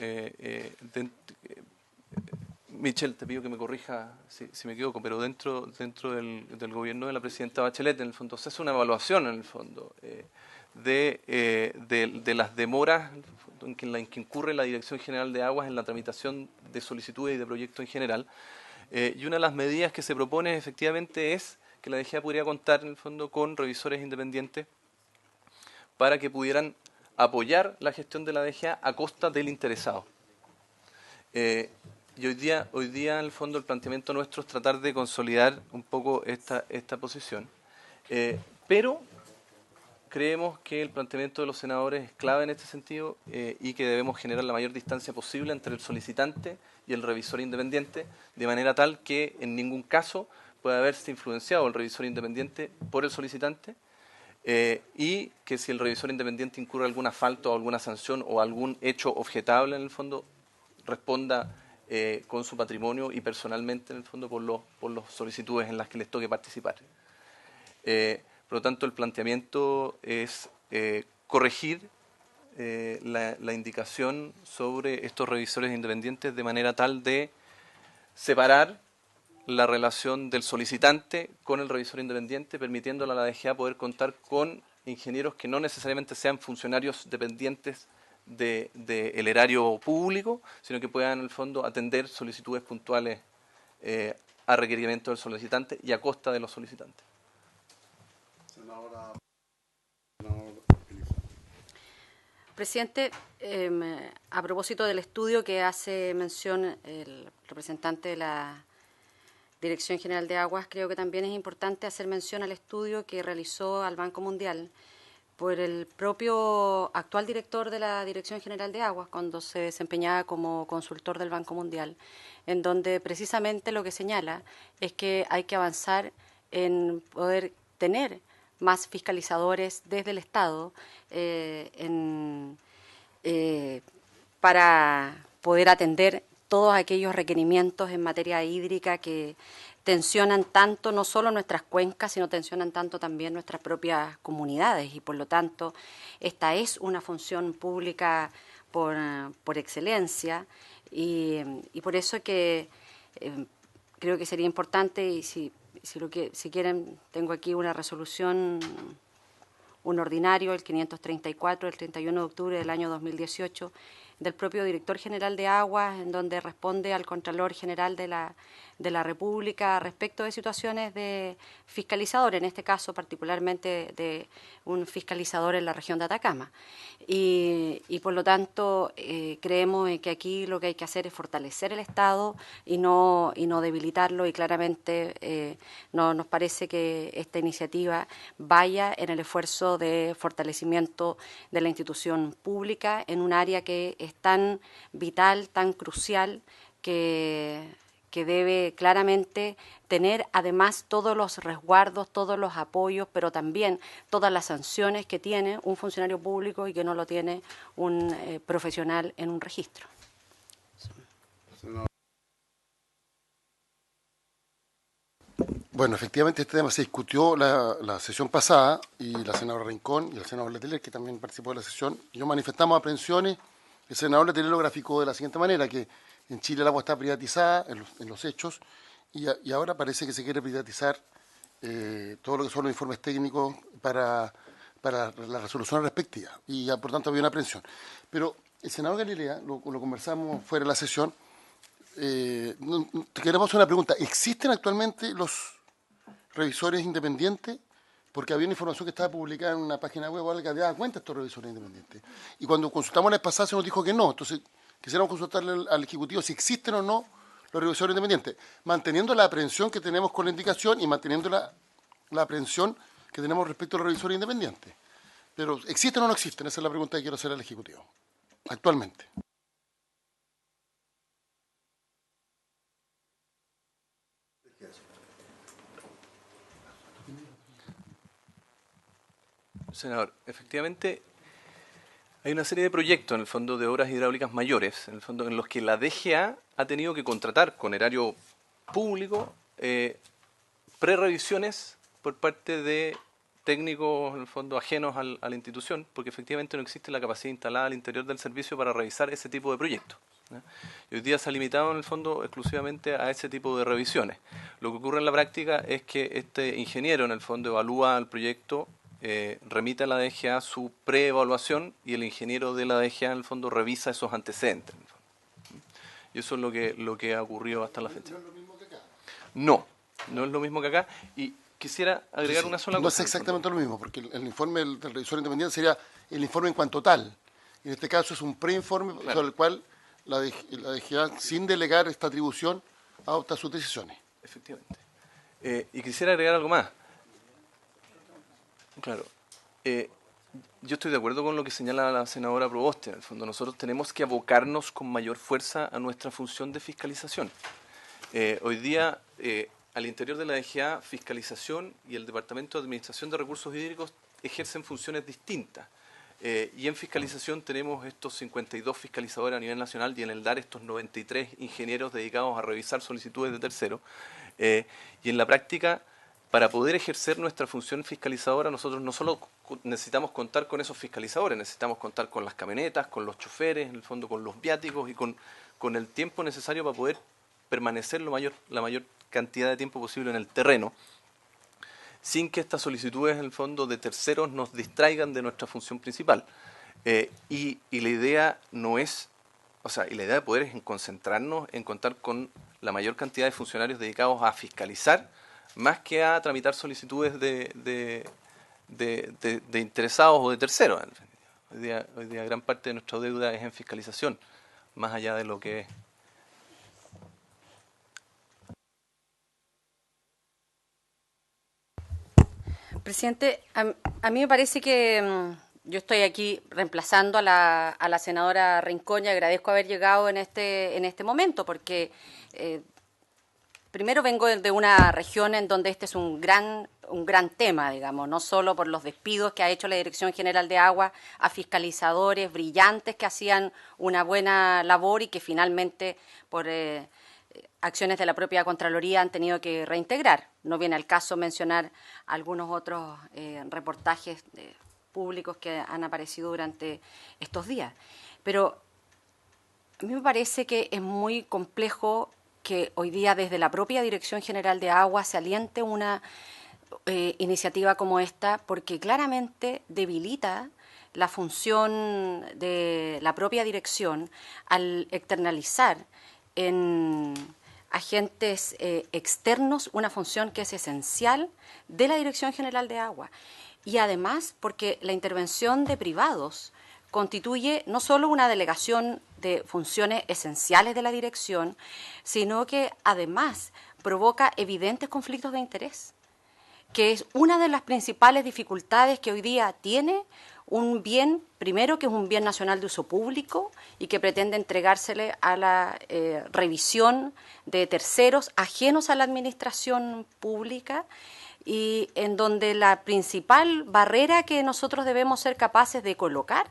Michelle, te pido que me corrija si me equivoco, pero dentro del gobierno de la presidenta Bachelet, en el fondo, se hace una evaluación, en el fondo, de las demoras en la que incurre la Dirección General de Aguas en la tramitación de solicitudes y de proyectos en general. Y una de las medidas que se propone efectivamente es que la DGA podría contar en el fondo con revisores independientes para que pudieran apoyar la gestión de la DGA a costa del interesado. Y hoy día en el fondo el planteamiento nuestro es tratar de consolidar un poco esta posición. Pero creemos que el planteamiento de los senadores es clave en este sentido y que debemos generar la mayor distancia posible entre el solicitante y el revisor independiente, de manera tal que en ningún caso pueda haberse influenciado el revisor independiente por el solicitante y que si el revisor independiente incurre alguna falta o alguna sanción o algún hecho objetable en el fondo, responda con su patrimonio y personalmente en el fondo por las solicitudes en las que les toque participar. Por lo tanto, el planteamiento es corregir la indicación sobre estos revisores independientes de manera tal de separar la relación del solicitante con el revisor independiente, permitiéndole a la DGA poder contar con ingenieros que no necesariamente sean funcionarios dependientes del erario público, sino que puedan en el fondo atender solicitudes puntuales a requerimiento del solicitante y a costa de los solicitantes. Presidente, a propósito del estudio que hace mención el representante de la Dirección General de Aguas, creo que también es importante hacer mención al estudio que realizó al Banco Mundial por el propio actual director de la Dirección General de Aguas, cuando se desempeñaba como consultor del Banco Mundial, en donde precisamente lo que señala es que hay que avanzar en poder tener más fiscalizadores desde el Estado para poder atender todos aquellos requerimientos en materia hídrica que tensionan tanto no solo nuestras cuencas, sino tensionan tanto también nuestras propias comunidades y por lo tanto esta es una función pública por excelencia y por eso que creo que sería importante y si quieren tengo aquí una resolución, un ordinario, el 534 del 31 de octubre del año 2018 del propio director general de Aguas, en donde responde al Contralor General de la República respecto de situaciones de fiscalizador, en este caso particularmente de un fiscalizador en la región de Atacama. Y por lo tanto creemos que aquí lo que hay que hacer es fortalecer el Estado y no debilitarlo, y claramente no nos parece que esta iniciativa vaya en el esfuerzo de fortalecimiento de la institución pública en un área que es tan vital, tan crucial, que debe claramente tener además todos los resguardos, todos los apoyos, pero también todas las sanciones que tiene un funcionario público y que no lo tiene un profesional en un registro. Bueno, efectivamente este tema se discutió la sesión pasada y la senadora Rincón y el senador Letelier, que también participó de la sesión, y yo manifestamos aprensiones. El senador Letelier lo graficó de la siguiente manera, que en Chile el agua está privatizada en los hechos y ahora parece que se quiere privatizar todo lo que son los informes técnicos para la resolución respectiva y por tanto había una aprensión. Pero el senador Galilea, lo conversamos fuera de la sesión, queremos hacer una pregunta. ¿Existen actualmente los revisores independientes? Porque había una información que estaba publicada en una página web que había dado cuenta de estos revisores independientes. Y cuando consultamos la vez pasada se nos dijo que no. Entonces, quisiéramos consultarle al Ejecutivo si existen o no los revisores independientes, manteniendo la aprehensión que tenemos con la indicación y manteniendo la aprehensión que tenemos respecto a los revisores independientes. Pero, ¿existen o no existen? Esa es la pregunta que quiero hacer al Ejecutivo, actualmente. Senador, efectivamente hay una serie de proyectos en el fondo de obras hidráulicas mayores, en el fondo en los que la DGA ha tenido que contratar con erario público prerevisiones por parte de técnicos en el fondo ajenos a la institución, porque efectivamente no existe la capacidad instalada al interior del servicio para revisar ese tipo de proyectos. Y hoy día se ha limitado en el fondo exclusivamente a ese tipo de revisiones. Lo que ocurre en la práctica es que este ingeniero en el fondo evalúa el proyecto, remite a la DGA su preevaluación y el ingeniero de la DGA en el fondo revisa esos antecedentes. En el fondo. Y eso es lo que ha ocurrido hasta la fecha. ¿No es lo mismo que acá? No, no es lo mismo que acá. Y quisiera agregar una sola cosa. No es exactamente lo mismo, porque el informe del revisor independiente sería el informe en cuanto tal. En este caso es un preinforme sobre el cual la DGA, sin delegar esta atribución, adopta sus decisiones. Efectivamente. Y quisiera agregar algo más. Claro. Yo estoy de acuerdo con lo que señala la senadora Proboste. En el fondo, nosotros tenemos que abocarnos con mayor fuerza a nuestra función de fiscalización. Hoy día, al interior de la DGA, fiscalización y el Departamento de Administración de Recursos Hídricos ejercen funciones distintas. Y en fiscalización tenemos estos 52 fiscalizadores a nivel nacional y en el DAR estos 93 ingenieros dedicados a revisar solicitudes de terceros. Y en la práctica, para poder ejercer nuestra función fiscalizadora, nosotros no solo necesitamos contar con esos fiscalizadores, necesitamos contar con las camionetas, con los choferes, en el fondo con los viáticos y con el tiempo necesario para poder permanecer la mayor cantidad de tiempo posible en el terreno, sin que estas solicitudes, en el fondo, de terceros nos distraigan de nuestra función principal. Y la idea no es, y la idea de poder es concentrarnos en contar con la mayor cantidad de funcionarios dedicados a fiscalizar, más que a tramitar solicitudes de interesados o de terceros. Hoy día gran parte de nuestra deuda es en fiscalización, más allá de lo que es. Presidente, a mí me parece que yo estoy aquí reemplazando a la senadora Rincón y agradezco haber llegado en este momento, porque primero vengo de una región en donde este es un gran tema, digamos, no solo por los despidos que ha hecho la Dirección General de Agua a fiscalizadores brillantes que hacían una buena labor y que finalmente por acciones de la propia Contraloría han tenido que reintegrar. No viene al caso mencionar algunos otros reportajes públicos que han aparecido durante estos días. Pero a mí me parece que es muy complejo que hoy día desde la propia Dirección General de Agua se aliente una iniciativa como esta, porque claramente debilita la función de la propia dirección al externalizar en agentes externos una función que es esencial de la Dirección General de Agua. Y además porque la intervención de privados constituye no solo una delegación de funciones esenciales de la dirección, sino que además provoca evidentes conflictos de interés, que es una de las principales dificultades que hoy día tiene un bien, primero que es un bien nacional de uso público y que pretende entregársele a la revisión de terceros ajenos a la administración pública, y en donde la principal barrera que nosotros debemos ser capaces de colocar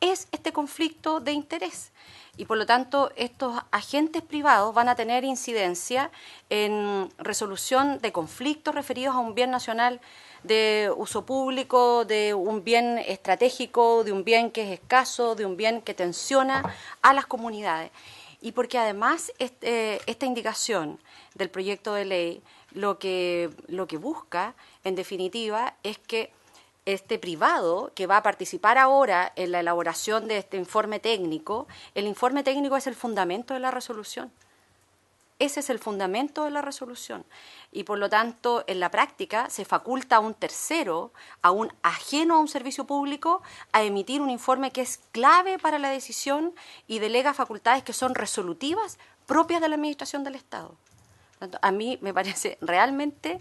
es este conflicto de interés. Y por lo tanto, estos agentes privados van a tener incidencia en resolución de conflictos referidos a un bien nacional de uso público, de un bien estratégico, de un bien que es escaso, de un bien que tensiona a las comunidades. Y porque además esta indicación del proyecto de ley lo que busca, en definitiva, es que este privado que va a participar ahora en la elaboración de este informe técnico, el informe técnico es el fundamento de la resolución. Ese es el fundamento de la resolución. Y por lo tanto, en la práctica, se faculta a un tercero, a un ajeno a un servicio público, a emitir un informe que es clave para la decisión y delega facultades que son resolutivas propias de la Administración del Estado. A mí me parece realmente,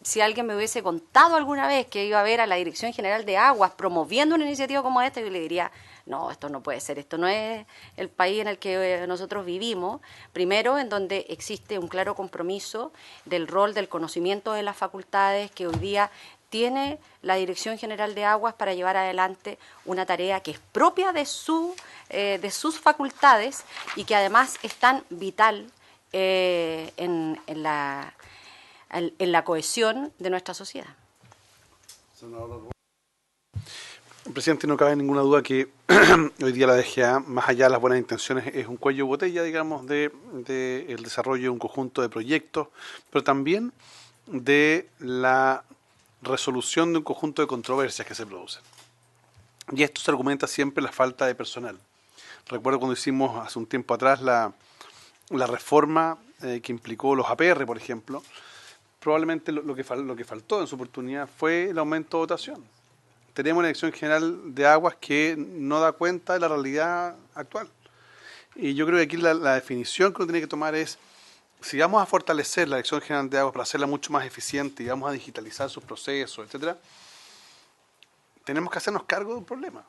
si alguien me hubiese contado alguna vez que iba a ver a la Dirección General de Aguas promoviendo una iniciativa como esta, yo le diría, no, esto no puede ser, esto no es el país en el que nosotros vivimos. Primero, en donde existe un claro compromiso del rol del conocimiento de las facultades que hoy día tiene la Dirección General de Aguas para llevar adelante una tarea que es propia de sus facultades y que además es tan vital en la cohesión de nuestra sociedad. Presidente, no cabe ninguna duda que hoy día la DGA, más allá de las buenas intenciones, es un cuello de botella, digamos, de el desarrollo de un conjunto de proyectos, pero también de la resolución de un conjunto de controversias que se producen. Y esto se argumenta siempre la falta de personal. Recuerdo cuando hicimos hace un tiempo atrás la reforma que implicó los APR, por ejemplo, probablemente lo que faltó en su oportunidad fue el aumento de dotación. Tenemos una Dirección General de Aguas que no da cuenta de la realidad actual. Y yo creo que aquí la definición que uno tiene que tomar es, si vamos a fortalecer la Dirección General de Aguas para hacerla mucho más eficiente y vamos a digitalizar sus procesos, etcétera, tenemos que hacernos cargo de un problema.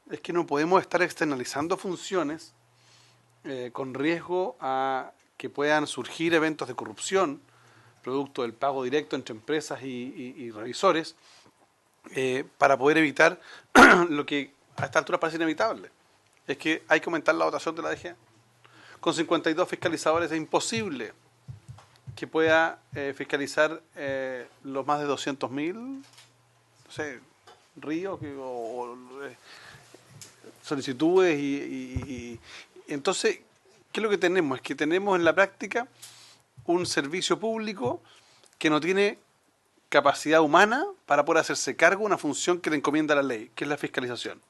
Es que no podemos estar externalizando funciones con riesgo a que puedan surgir eventos de corrupción, producto del pago directo entre empresas y revisores, para poder evitar lo que a esta altura parece inevitable. Es que hay que aumentar la dotación de la DGA. Con 52 fiscalizadores es imposible que pueda fiscalizar los más de 200.000, no sé, ríos o solicitudes y entonces, ¿qué es lo que tenemos? Es que tenemos en la práctica un servicio público que no tiene capacidad humana para poder hacerse cargo de una función que le encomienda la ley, que es la fiscalización.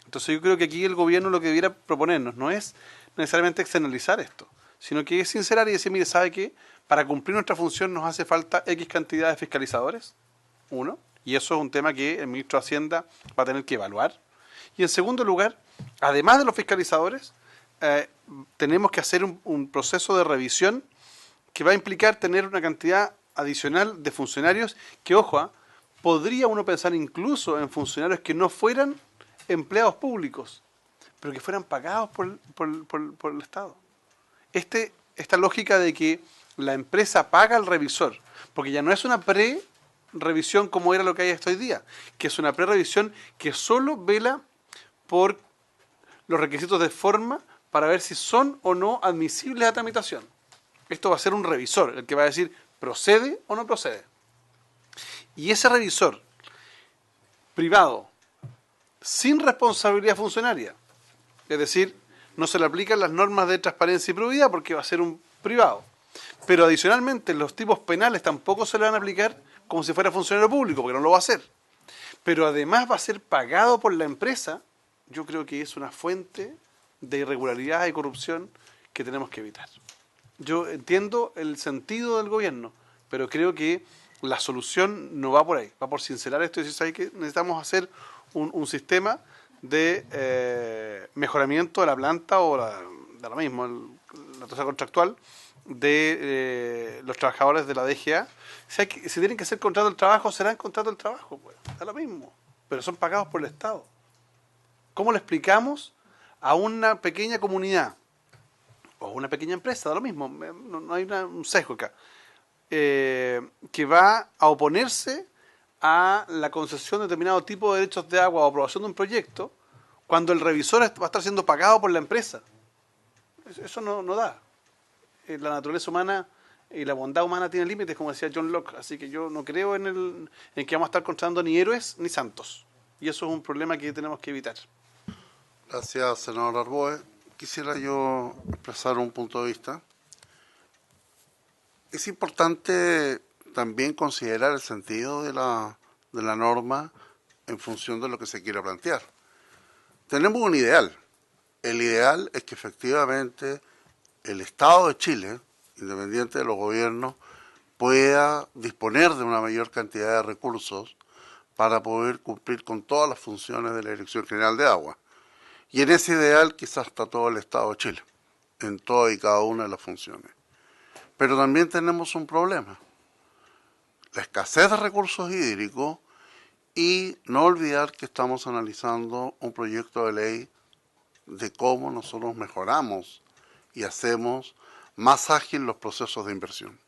Entonces yo creo que aquí el gobierno lo que debiera proponernos no es necesariamente externalizar esto, sino que es sincerar y decir, mire, ¿sabe qué? Para cumplir nuestra función nos hace falta X cantidad de fiscalizadores, uno, y eso es un tema que el ministro de Hacienda va a tener que evaluar. Y en segundo lugar, además de los fiscalizadores, tenemos que hacer un proceso de revisión que va a implicar tener una cantidad adicional de funcionarios que, ojo, podría uno pensar incluso en funcionarios que no fueran empleados públicos, pero que fueran pagados por el Estado. Esta lógica de que la empresa paga al revisor, porque ya no es una pre-revisión como era lo que hay hasta hoy día, que es una pre-revisión que solo vela por los requisitos de forma para ver si son o no admisibles a tramitación. Esto va a ser un revisor, el que va a decir procede o no procede. Y ese revisor privado, sin responsabilidad funcionaria, es decir, no se le aplican las normas de transparencia y probidad porque va a ser un privado. Pero adicionalmente los tipos penales tampoco se le van a aplicar como si fuera funcionario público, porque no lo va a hacer. Pero además va a ser pagado por la empresa. Yo creo que es una fuente de irregularidad y corrupción que tenemos que evitar. Yo entiendo el sentido del gobierno, pero creo que la solución no va por ahí, va por sincerar esto y decir, ¿sabes qué? Necesitamos hacer un sistema de mejoramiento de la planta o de lo mismo, la tasa contractual de los trabajadores de la DGA. Si tienen que hacer contrato del trabajo, serán contrato del trabajo, pues, da lo mismo, pero son pagados por el Estado. ¿Cómo le explicamos a una pequeña comunidad o una pequeña empresa, da lo mismo, no hay un sesgo acá, que va a oponerse a la concesión de determinado tipo de derechos de agua o aprobación de un proyecto cuando el revisor va a estar siendo pagado por la empresa? Eso no da. La naturaleza humana y la bondad humana tienen límites, como decía John Locke, así que yo no creo en que vamos a estar encontrando ni héroes ni santos, y eso es un problema que tenemos que evitar. Gracias, senador Arboe. Quisiera yo expresar un punto de vista. Es importante también considerar el sentido de la norma en función de lo que se quiera plantear. Tenemos un ideal. El ideal es que efectivamente el Estado de Chile, independiente de los gobiernos, pueda disponer de una mayor cantidad de recursos para poder cumplir con todas las funciones de la Dirección General de Agua. Y en ese ideal quizás está todo el Estado de Chile, en todas y cada una de las funciones. Pero también tenemos un problema, la escasez de recursos hídricos, y no olvidar que estamos analizando un proyecto de ley de cómo nosotros mejoramos y hacemos más ágil los procesos de inversión.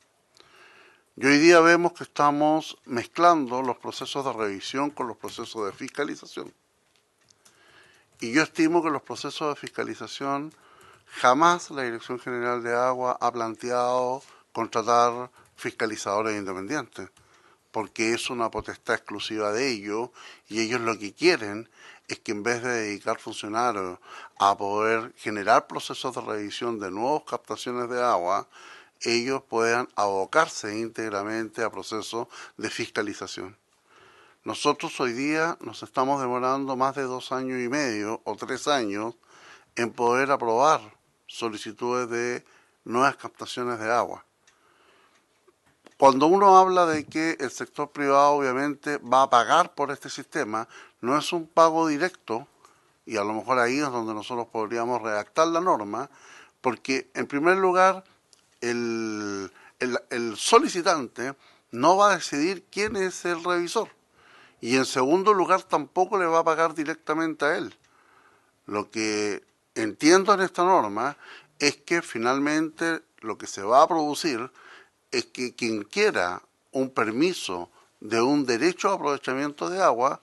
Y hoy día vemos que estamos mezclando los procesos de revisión con los procesos de fiscalización. Y yo estimo que los procesos de fiscalización jamás la Dirección General de Agua ha planteado contratar fiscalizadores independientes, porque es una potestad exclusiva de ellos y ellos lo que quieren es que en vez de dedicar funcionarios a poder generar procesos de revisión de nuevas captaciones de agua, ellos puedan abocarse íntegramente a procesos de fiscalización. Nosotros hoy día nos estamos demorando más de 2 años y medio o 3 años en poder aprobar solicitudes de nuevas captaciones de agua. Cuando uno habla de que el sector privado obviamente va a pagar por este sistema, no es un pago directo, y a lo mejor ahí es donde nosotros podríamos redactar la norma, porque en primer lugar el solicitante no va a decidir quién es el revisor, y en segundo lugar tampoco le va a pagar directamente a él. Lo que entiendo en esta norma es que finalmente lo que se va a producir es que quien quiera un permiso de un derecho a aprovechamiento de agua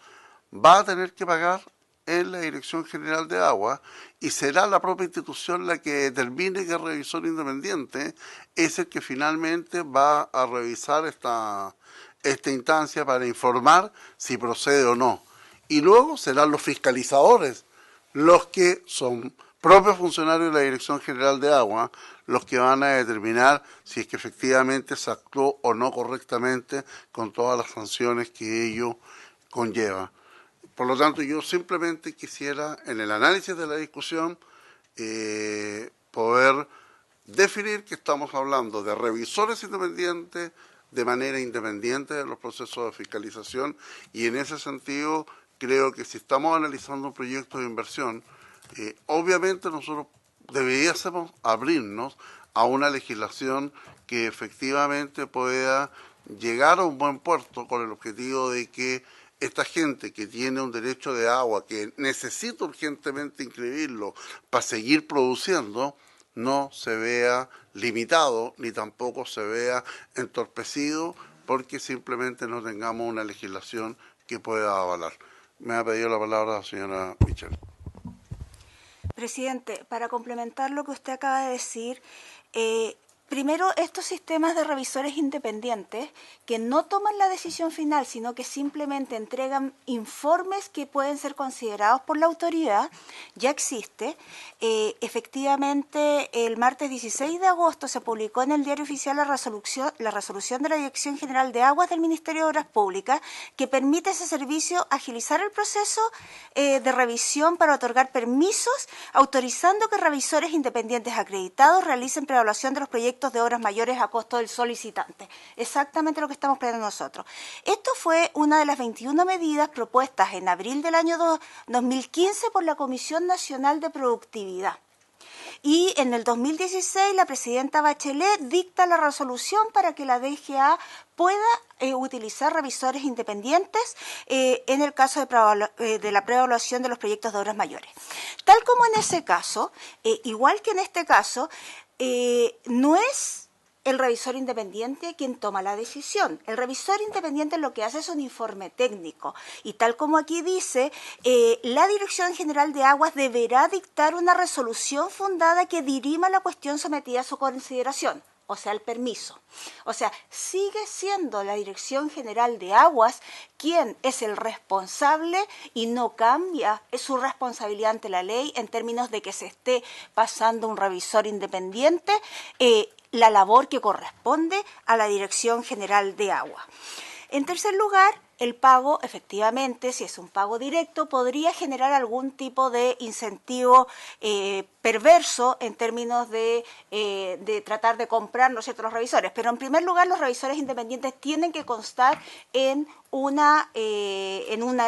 va a tener que pagar en la Dirección General de Agua y será la propia institución la que determine que el revisor independiente es el que finalmente va a revisar esta instancia para informar si procede o no. Y luego serán los fiscalizadores los que son propios funcionarios de la Dirección General de Agua los que van a determinar si es que efectivamente se actuó o no correctamente con todas las sanciones que ello conlleva. Por lo tanto, yo simplemente quisiera, en el análisis de la discusión, poder definir que estamos hablando de revisores independientes de manera independiente de los procesos de fiscalización, y en ese sentido creo que si estamos analizando un proyecto de inversión, obviamente nosotros deberíamos abrirnos a una legislación que efectivamente pueda llegar a un buen puerto con el objetivo de que esta gente que tiene un derecho de agua, que necesita urgentemente inscribirlo para seguir produciendo, no se vea limitado ni tampoco se vea entorpecido porque simplemente no tengamos una legislación que pueda avalar. Me ha pedido la palabra la señora Michel. Presidente, para complementar lo que usted acaba de decir, primero, estos sistemas de revisores independientes que no toman la decisión final, sino que simplemente entregan informes que pueden ser considerados por la autoridad, ya existe. Efectivamente, el martes 16 de agosto se publicó en el Diario Oficial la resolución de la Dirección General de Aguas del Ministerio de Obras Públicas, que permite a ese servicio agilizar el proceso de revisión para otorgar permisos, autorizando que revisores independientes acreditados realicen preevaluación de los proyectos de obras mayores a costo del solicitante. Exactamente lo que estamos planteando nosotros. Esto fue una de las 21 medidas propuestas en abril del año 2015 por la Comisión Nacional de Productividad. Y en el 2016 la presidenta Bachelet dicta la resolución para que la DGA pueda utilizar revisores independientes en el caso de la preevaluación de los proyectos de obras mayores. Tal como en ese caso, igual que en este caso, no es el revisor independiente quien toma la decisión. El revisor independiente lo que hace es un informe técnico y tal como aquí dice, la Dirección General de Aguas deberá dictar una resolución fundada que dirima la cuestión sometida a su consideración, o sea, el permiso. O sea, sigue siendo la Dirección General de Aguas quien es el responsable y no cambia su responsabilidad ante la ley en términos de que se esté pasando un revisor independiente la labor que corresponde a la Dirección General de Agua. En tercer lugar, el pago, efectivamente, si es un pago directo, podría generar algún tipo de incentivo perverso en términos de tratar de comprar, ¿no es cierto?, los revisores. Pero en primer lugar, los revisores independientes tienen que constar en una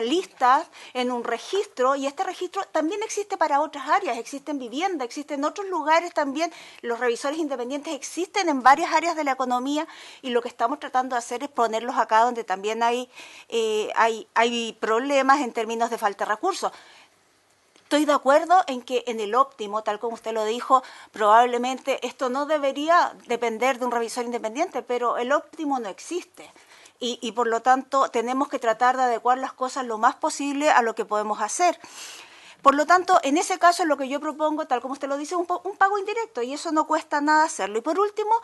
lista, en un registro, y este registro también existe para otras áreas, existe en vivienda, existe en otros lugares también. Los revisores independientes existen en varias áreas de la economía y lo que estamos tratando de hacer es ponerlos acá donde también hay problemas en términos de falta de recursos. Estoy de acuerdo en que en el óptimo, tal como usted lo dijo, probablemente esto no debería depender de un revisor independiente, pero el óptimo no existe. Y por lo tanto tenemos que tratar de adecuar las cosas lo más posible a lo que podemos hacer. Por lo tanto, en ese caso lo que yo propongo, tal como usted lo dice, un pago indirecto, y eso no cuesta nada hacerlo. Y por último,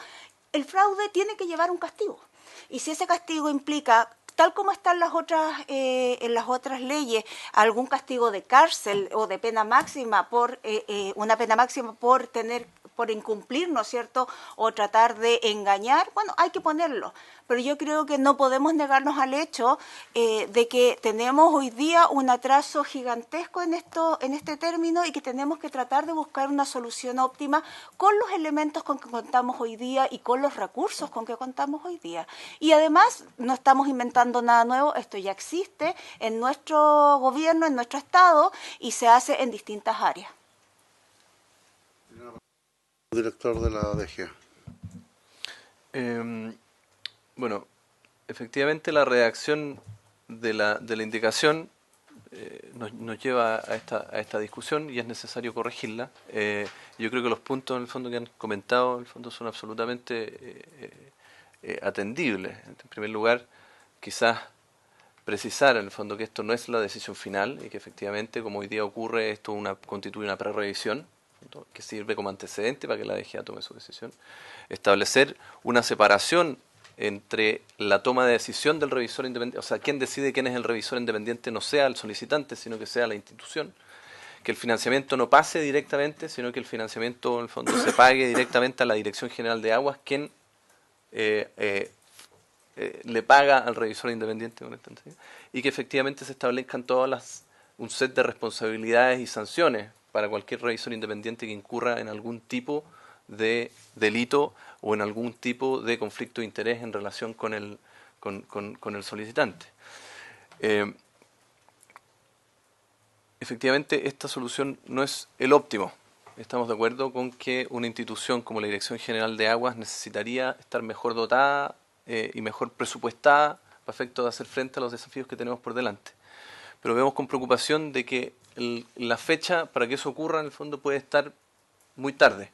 el fraude tiene que llevar un castigo. Y si ese castigo implica, tal como están en las otras leyes, algún castigo de cárcel o de pena máxima una pena máxima por incumplir, ¿no es cierto?, o tratar de engañar, bueno, hay que ponerlo. Pero yo creo que no podemos negarnos al hecho de que tenemos hoy día un atraso gigantesco en este término y que tenemos que tratar de buscar una solución óptima con los elementos con que contamos hoy día y con los recursos con que contamos hoy día. Y además no estamos inventando nada nuevo, esto ya existe en nuestro gobierno, en nuestro Estado, y se hace en distintas áreas. Director de la DGA. Bueno, efectivamente la redacción de la indicación nos lleva a esta discusión y es necesario corregirla. Yo creo que los puntos en el fondo que han comentado en el fondo son absolutamente atendibles. En primer lugar, quizás precisar en el fondo que esto no es la decisión final y que efectivamente, como hoy día ocurre, esto constituye una prerrevisión que sirve como antecedente para que la DGA tome su decisión. Establecer una separación entre la toma de decisión del revisor independiente, o sea, quien decide quién es el revisor independiente no sea el solicitante, sino que sea la institución. Que el financiamiento no pase directamente, sino que el financiamiento en el fondo se pague directamente a la Dirección General de Aguas, quien le paga al revisor independiente, y que efectivamente se establezcan un set de responsabilidades y sanciones para cualquier revisor independiente que incurra en algún tipo de delito o en algún tipo de conflicto de interés en relación con el solicitante. Efectivamente, esta solución no es el óptimo. Estamos de acuerdo con que una institución como la Dirección General de Aguas necesitaría estar mejor dotada y mejor presupuestada para efecto de hacer frente a los desafíos que tenemos por delante. Pero vemos con preocupación de que la fecha para que eso ocurra en el fondo puede estar muy tarde.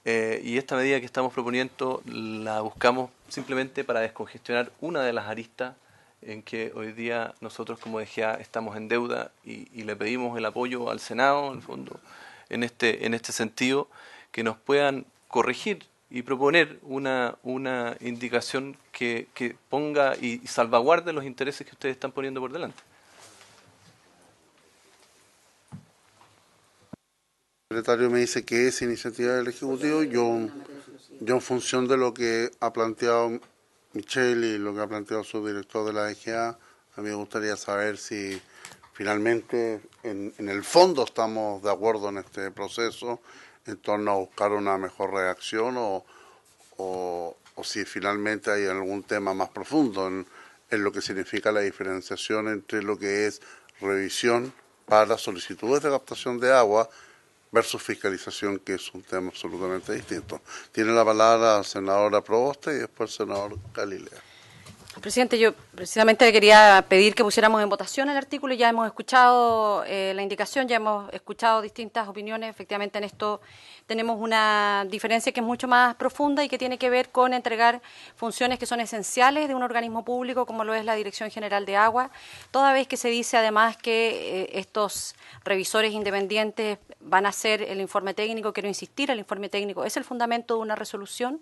Y esta medida que estamos proponiendo la buscamos simplemente para descongestionar una de las aristas en que hoy día nosotros como DGA estamos en deuda y le pedimos el apoyo al Senado, en el fondo, en este sentido, que nos puedan corregir y proponer una indicación que ponga y salvaguarde los intereses que ustedes están poniendo por delante. El secretario me dice que es iniciativa del Ejecutivo. Yo en función de lo que ha planteado Michelle y lo que ha planteado su director de la DGA, a mí me gustaría saber si finalmente en el fondo estamos de acuerdo en este proceso en torno a buscar una mejor redacción o si finalmente hay algún tema más profundo en lo que significa la diferenciación entre lo que es revisión para solicitudes de captación de agua versus fiscalización, que es un tema absolutamente distinto. Tiene la palabra la senadora Proboste y después el senador Galilea. Presidente, yo precisamente le quería pedir que pusiéramos en votación el artículo. Ya hemos escuchado la indicación, ya hemos escuchado distintas opiniones. Efectivamente, en esto tenemos una diferencia que es mucho más profunda y que tiene que ver con entregar funciones que son esenciales de un organismo público como lo es la Dirección General de Agua, toda vez que se dice además que estos revisores independientes van a hacer el informe técnico. Quiero insistir, el informe técnico es el fundamento de una resolución.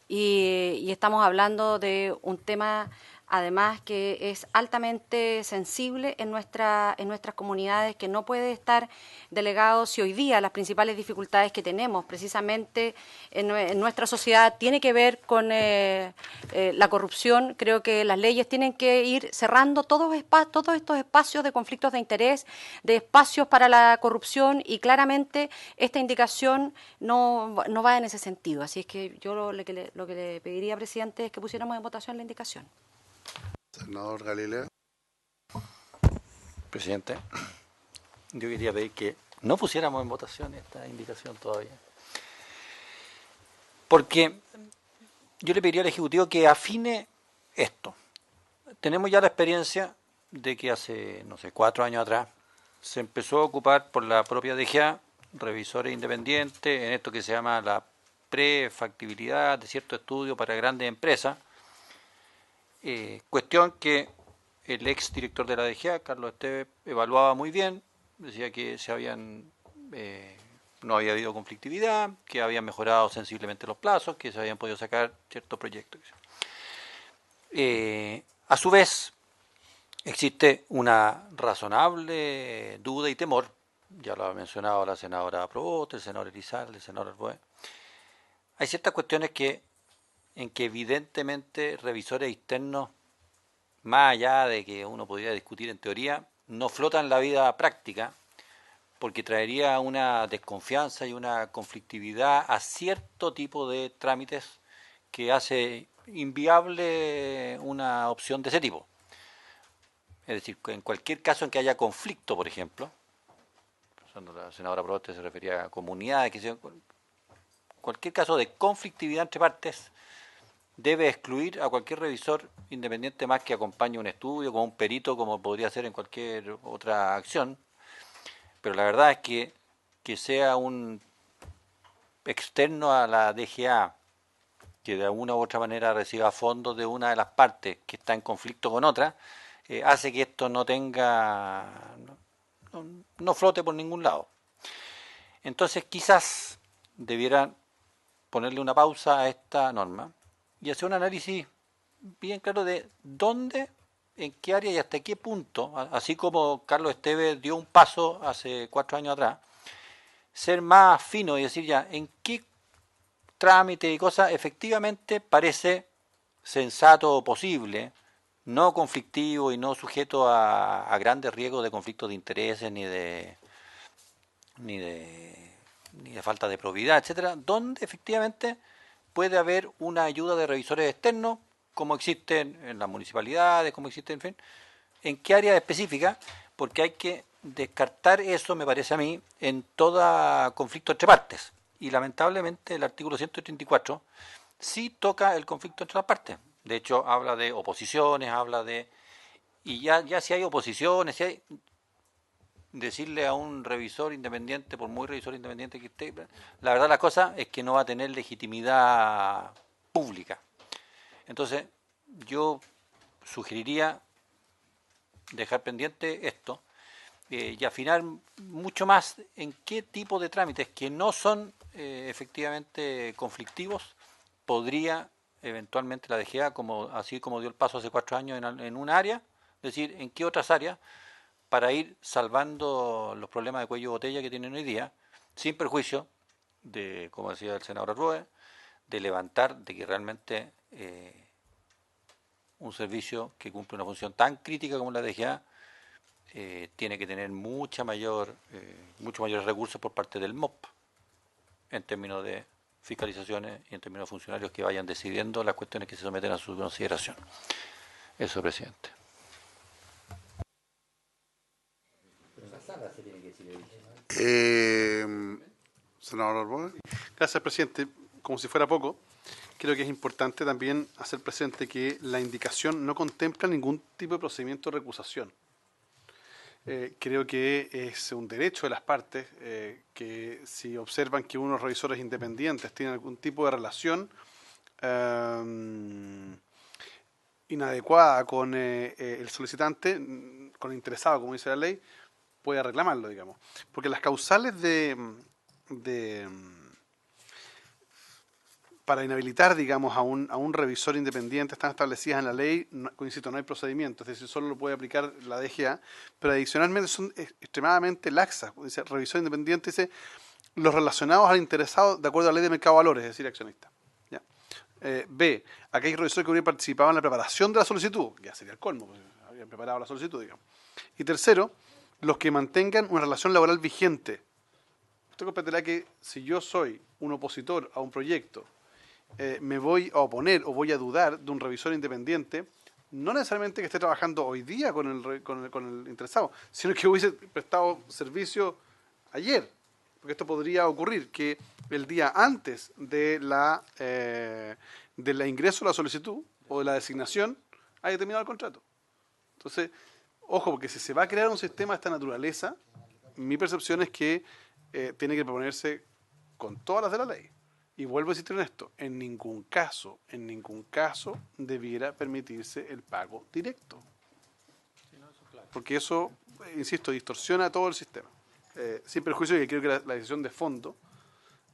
Y estamos hablando de un tema, además, que es altamente sensible en nuestras comunidades, que no puede estar delegado si hoy día las principales dificultades que tenemos precisamente en nuestra sociedad tiene que ver con la corrupción. Creo que las leyes tienen que ir cerrando todos estos espacios de conflictos de interés, de espacios para la corrupción, y claramente esta indicación no va en ese sentido. Así es que yo lo que le pediría, presidente, es que pusiéramos en votación la indicación. Senador Galilea. Presidente, yo quería pedir que no pusiéramos en votación esta indicación todavía. Porque yo le pediría al Ejecutivo que afine esto. Tenemos ya la experiencia de que hace, 4 años atrás, se empezó a ocupar por la propia DGA, revisores independientes, en esto que se llama la prefactibilidad de cierto estudio para grandes empresas, cuestión que el ex director de la DGA, Carlos Esteves, evaluaba muy bien, decía que no había habido conflictividad, que habían mejorado sensiblemente los plazos, que se habían podido sacar ciertos proyectos. A su vez, existe una razonable duda y temor, ya lo ha mencionado la senadora Proboste, el senador Elizalde, el senador Arboe. Hay ciertas cuestiones en que evidentemente revisores externos, más allá de que uno podría discutir en teoría, no flotan en la vida práctica, porque traería una desconfianza y una conflictividad a cierto tipo de trámites que hace inviable una opción de ese tipo. Es decir, en cualquier caso en que haya conflicto, por ejemplo, la senadora Proboste se refería a comunidades, cualquier caso de conflictividad entre partes debe excluir a cualquier revisor independiente más que acompañe un estudio, como un perito, como podría ser en cualquier otra acción. Pero la verdad es que sea un externo a la DGA, que de alguna u otra manera reciba fondos de una de las partes que está en conflicto con otra, hace que esto no flote por ningún lado. Entonces quizás debieran ponerle una pausa a esta norma y hacer un análisis bien claro de dónde, en qué área y hasta qué punto, así como Carlos Esteves dio un paso hace 4 años atrás, ser más fino y decir ya en qué trámite y cosas efectivamente parece sensato o posible, no conflictivo y no sujeto a grandes riesgos de conflictos de intereses ni de falta de probidad, etcétera, donde efectivamente puede haber una ayuda de revisores externos, como existen en las municipalidades, como existen, en fin, en qué área específica, porque hay que descartar eso, me parece a mí, en todo conflicto entre partes. Y lamentablemente el artículo 134 sí toca el conflicto entre las partes. De hecho, habla de oposiciones, y ya si hay oposiciones, si hay... decirle a un revisor independiente, por muy revisor independiente que esté, la verdad la cosa es que no va a tener legitimidad pública. Entonces, yo sugeriría dejar pendiente esto y afinar mucho más en qué tipo de trámites que no son efectivamente conflictivos podría eventualmente la DGA, así como dio el paso hace 4 años en un área, es decir, en qué otras áreas, para ir salvando los problemas de cuello de botella que tienen hoy día, sin perjuicio de, como decía el senador Arboe, de levantar de que realmente un servicio que cumple una función tan crítica como la DGA tiene que tener muchos mayores recursos por parte del MOP en términos de fiscalizaciones y en términos de funcionarios que vayan decidiendo las cuestiones que se someten a su consideración. Eso, presidente. Senador Arboe. Gracias, presidente. Como si fuera poco, creo que es importante también hacer presente que la indicación no contempla ningún tipo de procedimiento de recusación. Creo que es un derecho de las partes que si observan que unos revisores independientes tienen algún tipo de relación inadecuada con el solicitante, con el interesado, como dice la ley, puede reclamarlo, digamos. Porque las causales para inhabilitar, digamos, a un revisor independiente están establecidas en la ley, insisto, no hay procedimiento, es decir, solo lo puede aplicar la DGA, pero adicionalmente son extremadamente laxas. Dice, revisor independiente dice los relacionados al interesado de acuerdo a la ley de mercado de valores, es decir, accionista. ¿Ya? B, aquellos revisores que hubieran participado en la preparación de la solicitud, ya sería el colmo, pues, habían preparado la solicitud, digamos. Y tercero, los que mantengan una relación laboral vigente. Usted comprenderá que si yo soy un opositor a un proyecto, me voy a oponer o voy a dudar de un revisor independiente, no necesariamente que esté trabajando hoy día con el interesado, sino que hubiese prestado servicio ayer. Porque esto podría ocurrir, que el día antes de la ingreso a la solicitud o de la designación haya terminado el contrato. Entonces, ojo, porque si se va a crear un sistema de esta naturaleza, mi percepción es que tiene que proponerse con todas las de la ley. Y vuelvo a insistir en esto, en ningún caso debiera permitirse el pago directo. Porque eso, insisto, distorsiona todo el sistema. Sin perjuicio de que creo que la decisión de fondo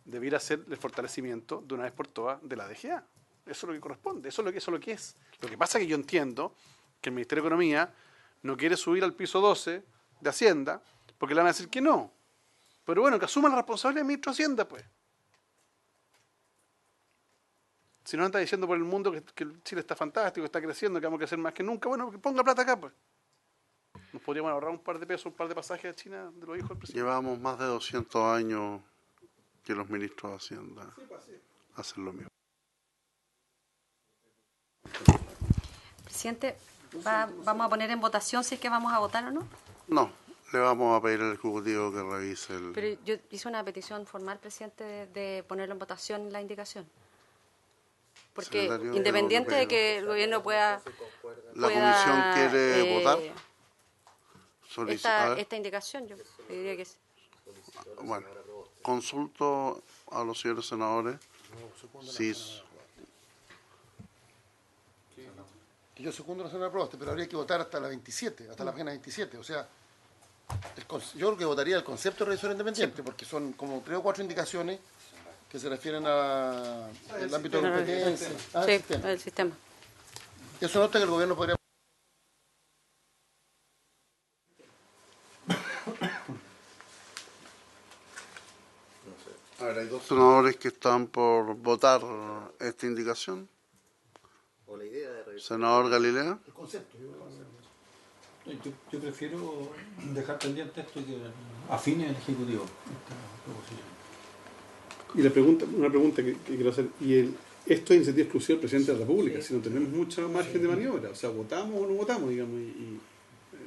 debiera ser el fortalecimiento de una vez por todas de la DGA. Eso es lo que corresponde, eso es lo que es. Lo que pasa es que yo entiendo que el Ministerio de Economía no quiere subir al piso 12 de Hacienda porque le van a decir que no. Pero bueno, que asuma la responsabilidad del ministro de Hacienda, pues. Si no anda diciendo por el mundo que Chile está fantástico, está creciendo, que vamos a crecer más que nunca, bueno, que ponga plata acá, pues. Nos podríamos ahorrar un par de pesos, un par de pasajes a China de los hijos del presidente. Llevamos más de 200 años que los ministros de Hacienda hacen lo mismo. Presidente, ¿vamos a poner en votación si es que vamos a votar o no? No, le vamos a pedir al Ejecutivo que revise el... Pero yo hice una petición formal, presidente, de ponerlo en votación la indicación. Porque Secretario, independiente de que el gobierno pueda... ¿La comisión quiere votar? Esta indicación, yo diría que sí. Bueno, consulto a los señores senadores si... Yo segundo la señora Proboste, pero habría que votar hasta la 27, hasta la página 27. O sea, yo creo que votaría el concepto de revisión independiente, porque son como 3 o 4 indicaciones que se refieren al ámbito de competencia. Sí, el sistema. Eso nota que el gobierno podría... A ver, hay 2 senadores que están por votar esta indicación. O la idea de Senador Galilea. El concepto. Yo prefiero dejar pendiente esto y que afine el Ejecutivo esta proposición. Y una pregunta que quiero hacer, esto es iniciativa exclusiva del presidente de la República, si no tenemos mucho margen de maniobra, o sea, votamos o no votamos, digamos.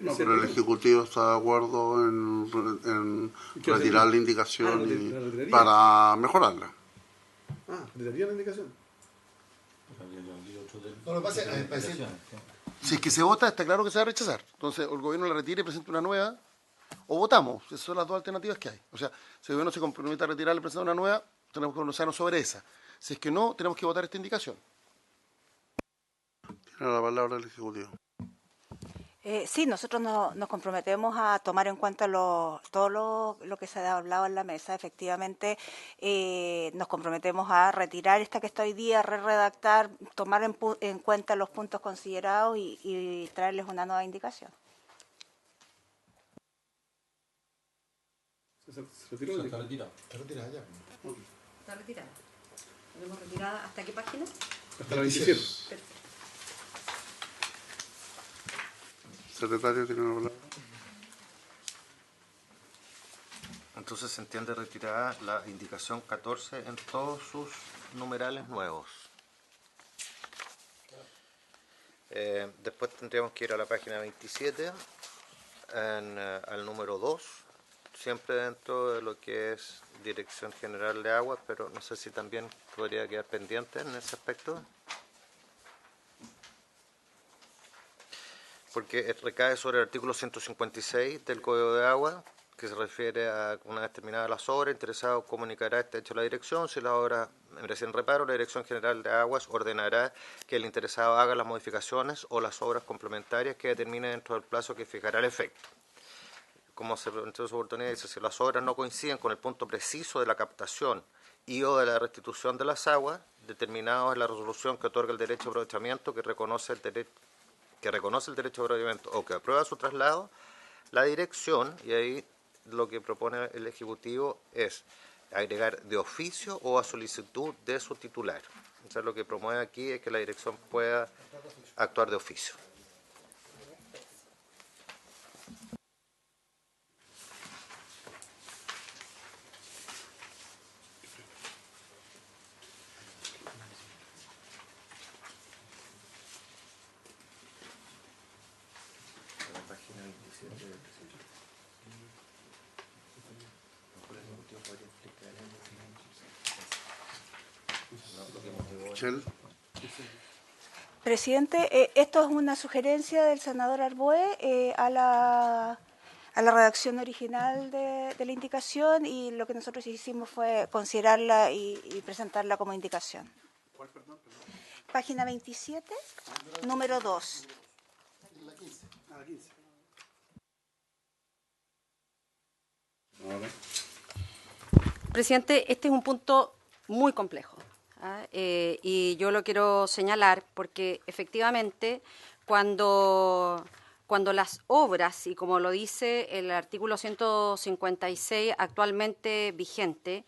No, pero el Ejecutivo está de acuerdo en retirar la indicación para mejorarla. ¿Retiraría la indicación? No, lo que pasa es si es que se vota, está claro que se va a rechazar. Entonces, el gobierno la retira y presenta una nueva, o votamos. Esas son las 2 alternativas que hay. O sea, si el gobierno se compromete a retirar y presentar una nueva, tenemos que pronunciarnos sobre esa. Si es que no, tenemos que votar esta indicación. Tiene la palabra el Ejecutivo. Sí, nosotros nos comprometemos a tomar en cuenta todo lo que se ha hablado en la mesa. Efectivamente, nos comprometemos a retirar esta que está hoy día, redactar, tomar en cuenta los puntos considerados y traerles una nueva indicación. ¿Se retiró? Está retirado. Está retirada ya. Está retirada. ¿Tenemos retirada hasta qué página? Hasta la 27. Secretario, tiene la palabra. Entonces se entiende retirada la indicación 14 en todos sus numerales nuevos. Después tendríamos que ir a la página 27, al número 2, siempre dentro de lo que es Dirección General de Aguas, pero no sé si también podría quedar pendiente en ese aspecto. Porque recae sobre el artículo 156 del Código de Agua, que se refiere a una vez terminadas las obras, el interesado comunicará este hecho a la dirección. Si las obras merecen reparo, la Dirección General de Aguas ordenará que el interesado haga las modificaciones o las obras complementarias que determine dentro del plazo que fijará el efecto. Como se planteó en su oportunidad, dice, si las obras no coinciden con el punto preciso de la captación y o de la restitución de las aguas, determinados en la resolución que otorga el derecho de aprovechamiento, que reconoce el derecho de aprovechamiento o que aprueba su traslado, la dirección, y ahí lo que propone el Ejecutivo es agregar de oficio o a solicitud de su titular. O sea, lo que promueve aquí es que la dirección pueda actuar de oficio. Michelle. Presidente, esto es una sugerencia del senador Arboe a a la redacción original de la indicación, y lo que nosotros hicimos fue considerarla y presentarla como indicación. Página 27, número 2. Presidente, este es un punto muy complejo, y yo lo quiero señalar porque efectivamente cuando las obras, y como lo dice el artículo 156 actualmente vigente,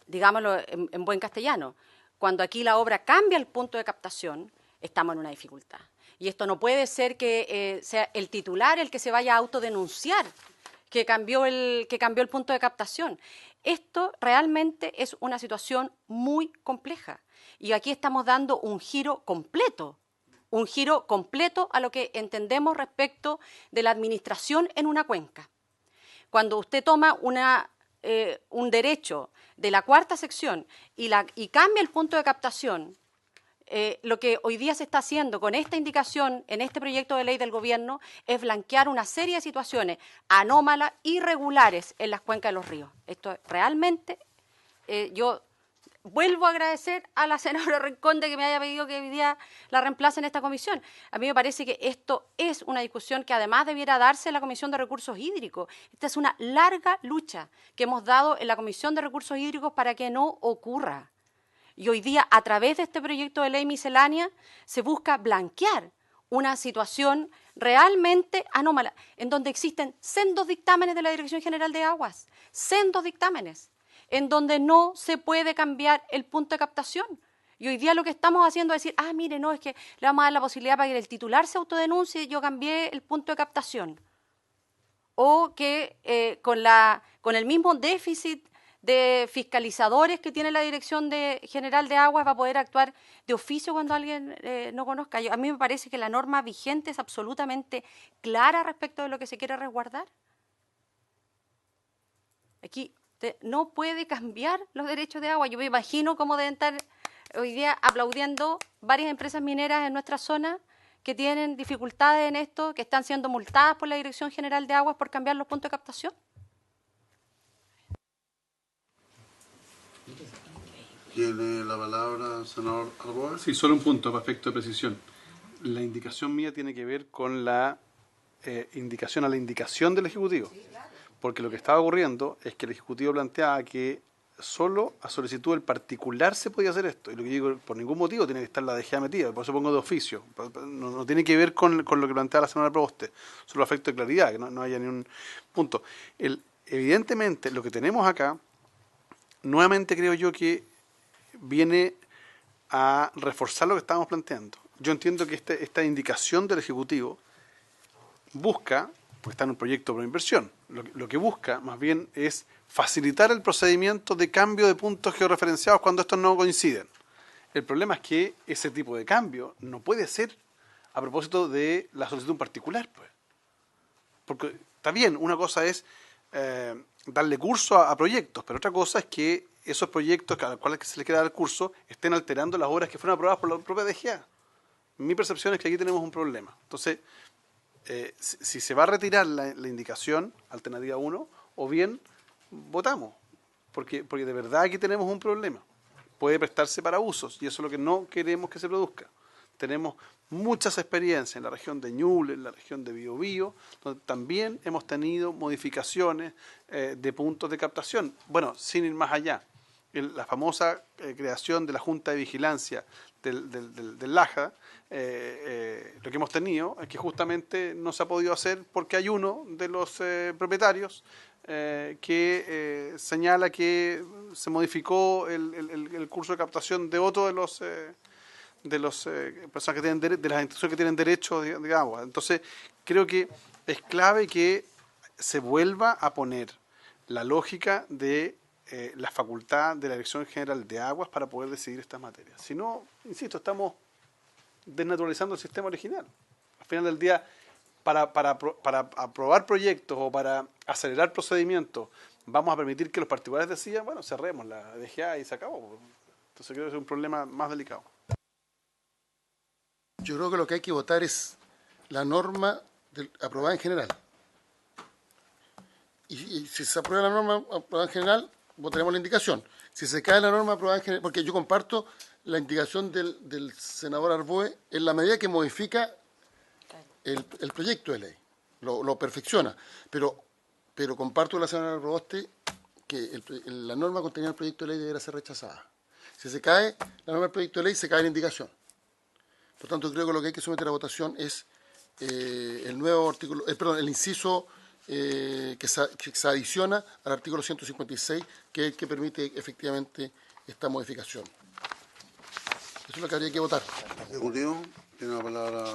digámoslo en buen castellano, cuando aquí la obra cambia el punto de captación, estamos en una dificultad. Y esto no puede ser que sea el titular el que se vaya a autodenunciar que cambió el punto de captación. Esto realmente es una situación muy compleja. Y aquí estamos dando un giro completo a lo que entendemos respecto de la administración en una cuenca. Cuando usted toma un derecho de la cuarta sección y cambia el punto de captación, lo que hoy día se está haciendo con esta indicación en este proyecto de ley del gobierno es blanquear una serie de situaciones anómalas, irregulares en las cuencas de los ríos. Esto realmente, yo vuelvo a agradecer a la senadora Rincón de que me haya pedido que hoy día la reemplace en esta comisión. A mí me parece que esto es una discusión que además debiera darse en la Comisión de Recursos Hídricos. Esta es una larga lucha que hemos dado en la Comisión de Recursos Hídricos para que no ocurra. Y hoy día, a través de este proyecto de ley miscelánea, se busca blanquear una situación realmente anómala, en donde existen sendos dictámenes de la Dirección General de Aguas, sendos dictámenes, en donde no se puede cambiar el punto de captación. Y hoy día lo que estamos haciendo es decir, mire, no, es que le vamos a dar la posibilidad para que el titular se autodenuncie, yo cambié el punto de captación. O que con el mismo déficit de fiscalizadores que tiene la Dirección General de Aguas va a poder actuar de oficio cuando alguien no conozca. A mí me parece que la norma vigente es absolutamente clara respecto de lo que se quiere resguardar. Aquí usted no puede cambiar los derechos de agua. Yo me imagino cómo deben estar hoy día aplaudiendo varias empresas mineras en nuestra zona que tienen dificultades en esto, que están siendo multadas por la Dirección General de Aguas por cambiar los puntos de captación. Tiene la palabra el senador Arboe. Sí, solo un punto para efecto de precisión. La indicación mía tiene que ver con la indicación a la indicación del Ejecutivo. Porque lo que estaba ocurriendo es que el Ejecutivo planteaba que solo a solicitud del particular se podía hacer esto. Y lo que digo, por ningún motivo tiene que estar la DGA metida, por eso pongo de oficio. No tiene que ver con lo que planteaba la senadora Proboste, solo afecto de claridad, que no haya ni un punto. Evidentemente, lo que tenemos acá, nuevamente creo yo que viene a reforzar lo que estábamos planteando. Yo entiendo que esta indicación del Ejecutivo busca, porque está en un proyecto de inversión, lo que busca más bien es facilitar el procedimiento de cambio de puntos georreferenciados cuando estos no coinciden. El problema es que ese tipo de cambio no puede ser a propósito de la solicitud en particular, pues. Porque está bien, una cosa es darle curso a proyectos, pero otra cosa es que esos proyectos a los cuales se les quiera dar el curso estén alterando las obras que fueron aprobadas por la propia DGA. Mi percepción es que aquí tenemos un problema. Entonces, si se va a retirar la indicación, alternativa 1, o bien votamos, porque de verdad aquí tenemos un problema. Puede prestarse para abusos, y eso es lo que no queremos que se produzca. Tenemos muchas experiencias en la región de Ñuble, en la región de Biobío, donde también hemos tenido modificaciones de puntos de captación. Bueno, sin ir más allá, la famosa creación de la Junta de Vigilancia del LAJA, lo que hemos tenido es que justamente no se ha podido hacer porque hay uno de los propietarios que señala que se modificó el curso de captación de otro de los personas que tienen de las instituciones que tienen derecho de agua. Entonces, creo que es clave que se vuelva a poner la lógica de la facultad de la Dirección General de Aguas para poder decidir estas materias. Si no, insisto, estamos desnaturalizando el sistema original. Al final del día, para aprobar proyectos o para acelerar procedimientos, vamos a permitir que los particulares decidan, bueno, cerremos la DGA y se acabó. Entonces creo que es un problema más delicado. Yo creo que lo que hay que votar es la norma aprobada en general, y si se aprueba la norma aprobada en general, votaremos la indicación. Si se cae la norma aprobada en general, porque yo comparto la indicación del senador Arboe en la medida que modifica el proyecto de ley, lo perfecciona, pero comparto con la senadora Proboste que la norma contenida en el proyecto de ley deberá ser rechazada. Si se cae la norma del proyecto de ley, se cae la indicación. Por tanto, creo que lo que hay que someter a votación es el nuevo artículo, el inciso que se adiciona al artículo 156, que es el que permite efectivamente esta modificación. Eso es lo que habría que votar. Ejecutivo, tiene la palabra.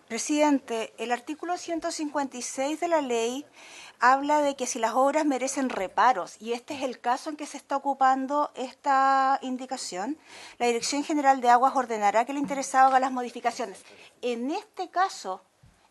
Presidente, el artículo 156 de la ley habla de que si las obras merecen reparos, y este es el caso en que se está ocupando esta indicación, la Dirección General de Aguas ordenará que el interesado haga las modificaciones. En este caso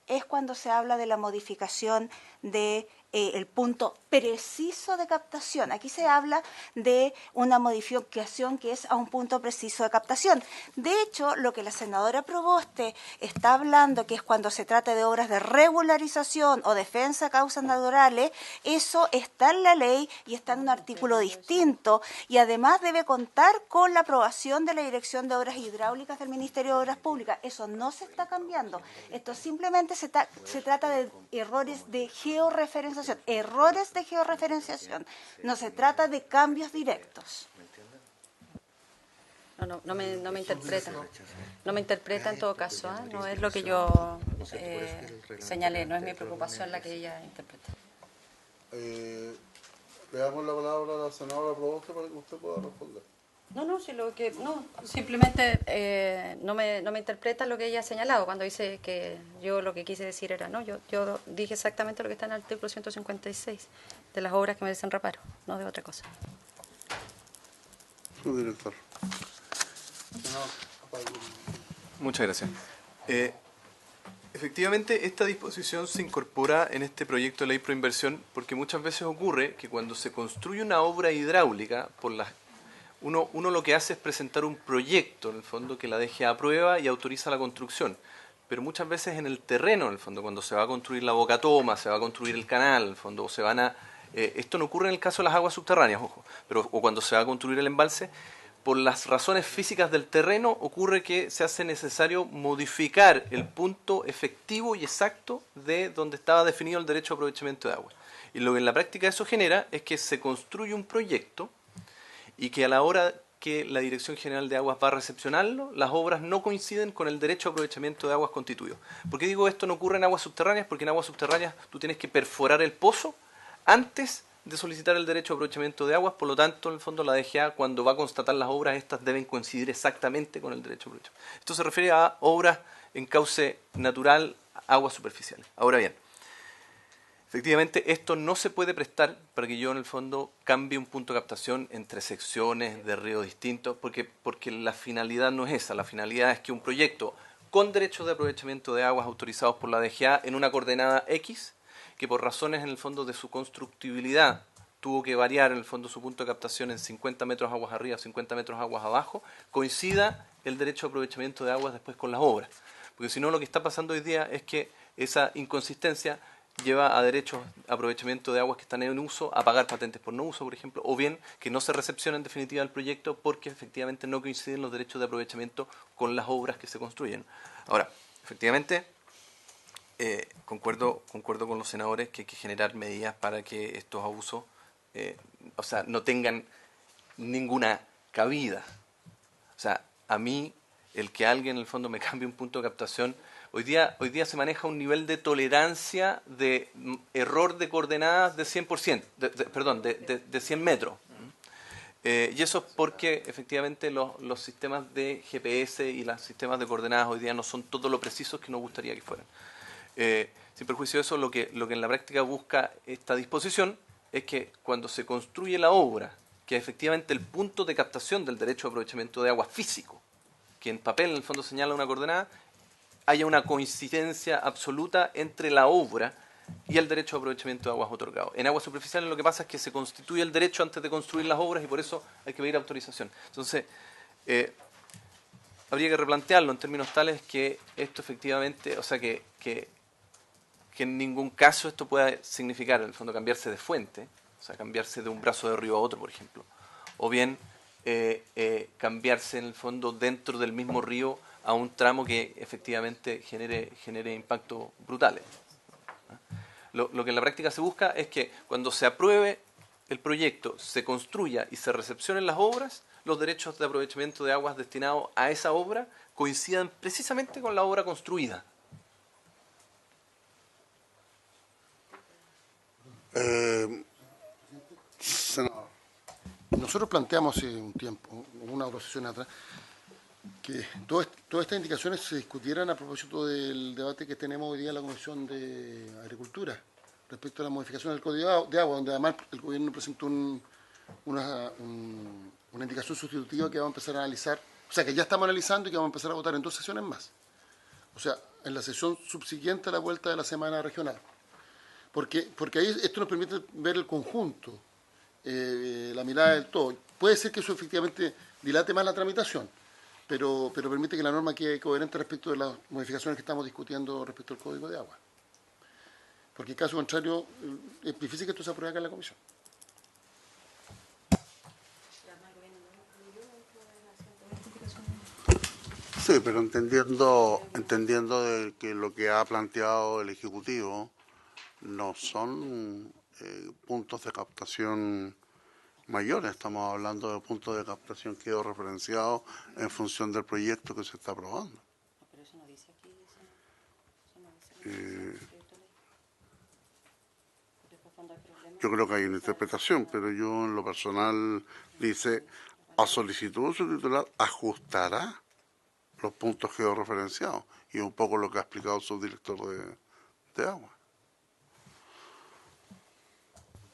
es cuando se habla de la modificación de el punto preciso de captación. Aquí se habla de una modificación que es a un punto preciso de captación. De hecho, lo que la senadora Proboste está hablando, que es cuando se trata de obras de regularización o defensa de causas naturales, eso está en la ley y está en un artículo distinto, y además debe contar con la aprobación de la Dirección de Obras Hidráulicas del Ministerio de Obras Públicas. Eso no se está cambiando. Esto simplemente se trata de errores de georreferenciación. Errores de georreferenciación. No se trata de cambios directos. No me interpreta. No me interpreta en todo caso. No es lo que yo señalé. No es mi preocupación la que ella interpreta. Le damos la palabra a la senadora Proboste para que usted pueda responder. No, simplemente no me interpreta lo que ella ha señalado cuando dice que yo lo que quise decir era, yo dije exactamente lo que está en el artículo 156 de las obras que merecen reparo, no de otra cosa. Su director. Muchas gracias. Efectivamente, esta disposición se incorpora en este proyecto de ley pro inversión porque muchas veces ocurre que cuando se construye una obra hidráulica por las uno lo que hace es presentar un proyecto, en el fondo, que la DGA aprueba y autoriza la construcción. Pero muchas veces en el terreno, en el fondo, cuando se va a construir la boca toma, se va a construir el canal, en el fondo, o se van a... esto no ocurre en el caso de las aguas subterráneas, ojo, o cuando se va a construir el embalse, por las razones físicas del terreno ocurre que se hace necesario modificar el punto efectivo y exacto de donde estaba definido el derecho a aprovechamiento de agua. Y lo que en la práctica eso genera es que se construye un proyecto y que a la hora que la Dirección General de Aguas va a recepcionarlo, las obras no coinciden con el derecho a aprovechamiento de aguas constituido. ¿Por qué digo esto no ocurre en aguas subterráneas? Porque en aguas subterráneas tú tienes que perforar el pozo antes de solicitar el derecho a aprovechamiento de aguas, por lo tanto, en el fondo la DGA, cuando va a constatar las obras, estas deben coincidir exactamente con el derecho a aprovechamiento. Esto se refiere a obras en cauce natural, aguas superficiales. Ahora bien, efectivamente, esto no se puede prestar para que yo, en el fondo, cambie un punto de captación entre secciones de ríos distintos, porque la finalidad no es esa. La finalidad es que un proyecto con derechos de aprovechamiento de aguas autorizados por la DGA en una coordenada X, que por razones, en el fondo, de su constructibilidad, tuvo que variar, en el fondo, su punto de captación en 50 metros aguas arriba, 50 metros aguas abajo, coincida el derecho de aprovechamiento de aguas después con las obras. Porque si no, lo que está pasando hoy día es que esa inconsistencia lleva a derechos de aprovechamiento de aguas que están en uso a pagar patentes por no uso, por ejemplo, o bien que no se recepciona en definitiva el proyecto porque efectivamente no coinciden los derechos de aprovechamiento con las obras que se construyen. Ahora, efectivamente, concuerdo con los senadores que hay que generar medidas para que estos abusos no tengan ninguna cabida. O sea, a mí, el que alguien en el fondo me cambie un punto de captación, Hoy día se maneja un nivel de tolerancia de error de coordenadas de 100%, de 100 metros. Y eso es porque efectivamente los sistemas de GPS y los sistemas de coordenadas hoy día no son todo lo precisos que nos gustaría que fueran. Sin perjuicio de eso, lo que en la práctica busca esta disposición es que cuando se construye la obra, que efectivamente el punto de captación del derecho a aprovechamiento de agua físico, que en papel en el fondo señala una coordenada, haya una coincidencia absoluta entre la obra y el derecho a aprovechamiento de aguas otorgado. En aguas superficiales lo que pasa es que se constituye el derecho antes de construir las obras y por eso hay que pedir autorización. Entonces, habría que replantearlo en términos tales que esto efectivamente, o sea, que que en ningún caso esto pueda significar, en el fondo, cambiarse de fuente, o sea, cambiarse de un brazo de río a otro, por ejemplo, o bien cambiarse, en el fondo, dentro del mismo río a un tramo que efectivamente genere impactos brutales. Lo que en la práctica se busca es que cuando se apruebe el proyecto, se construya y se recepcionen las obras, los derechos de aprovechamiento de aguas destinados a esa obra coincidan precisamente con la obra construida. Senador. Nosotros planteamos hace un tiempo, una o dos sesiones atrás, que todas estas indicaciones se discutieran a propósito del debate que tenemos hoy día en la Comisión de Agricultura respecto a la modificación del Código de Agua, donde además el Gobierno presentó una indicación sustitutiva que vamos a empezar a analizar, o sea, que ya estamos analizando y que vamos a empezar a votar en 2 sesiones más. O sea, en la sesión subsiguiente a la vuelta de la semana regional. Porque ahí esto nos permite ver el conjunto, la mirada del todo. Puede ser que eso efectivamente dilate más la tramitación, pero permite que la norma quede coherente respecto de las modificaciones que estamos discutiendo respecto al Código de Agua. Porque en caso contrario, es difícil que esto se apruebe acá en la Comisión. Sí, pero entendiendo de que lo que ha planteado el Ejecutivo no son puntos de captación mayores, estamos hablando de puntos de captación georreferenciados en función del proyecto que se está aprobando. Pero eso no dice aquí, Yo creo que hay una interpretación, pero yo en lo personal dice, a solicitud de su titular ajustará los puntos georreferenciados, y un poco lo que ha explicado el subdirector de agua.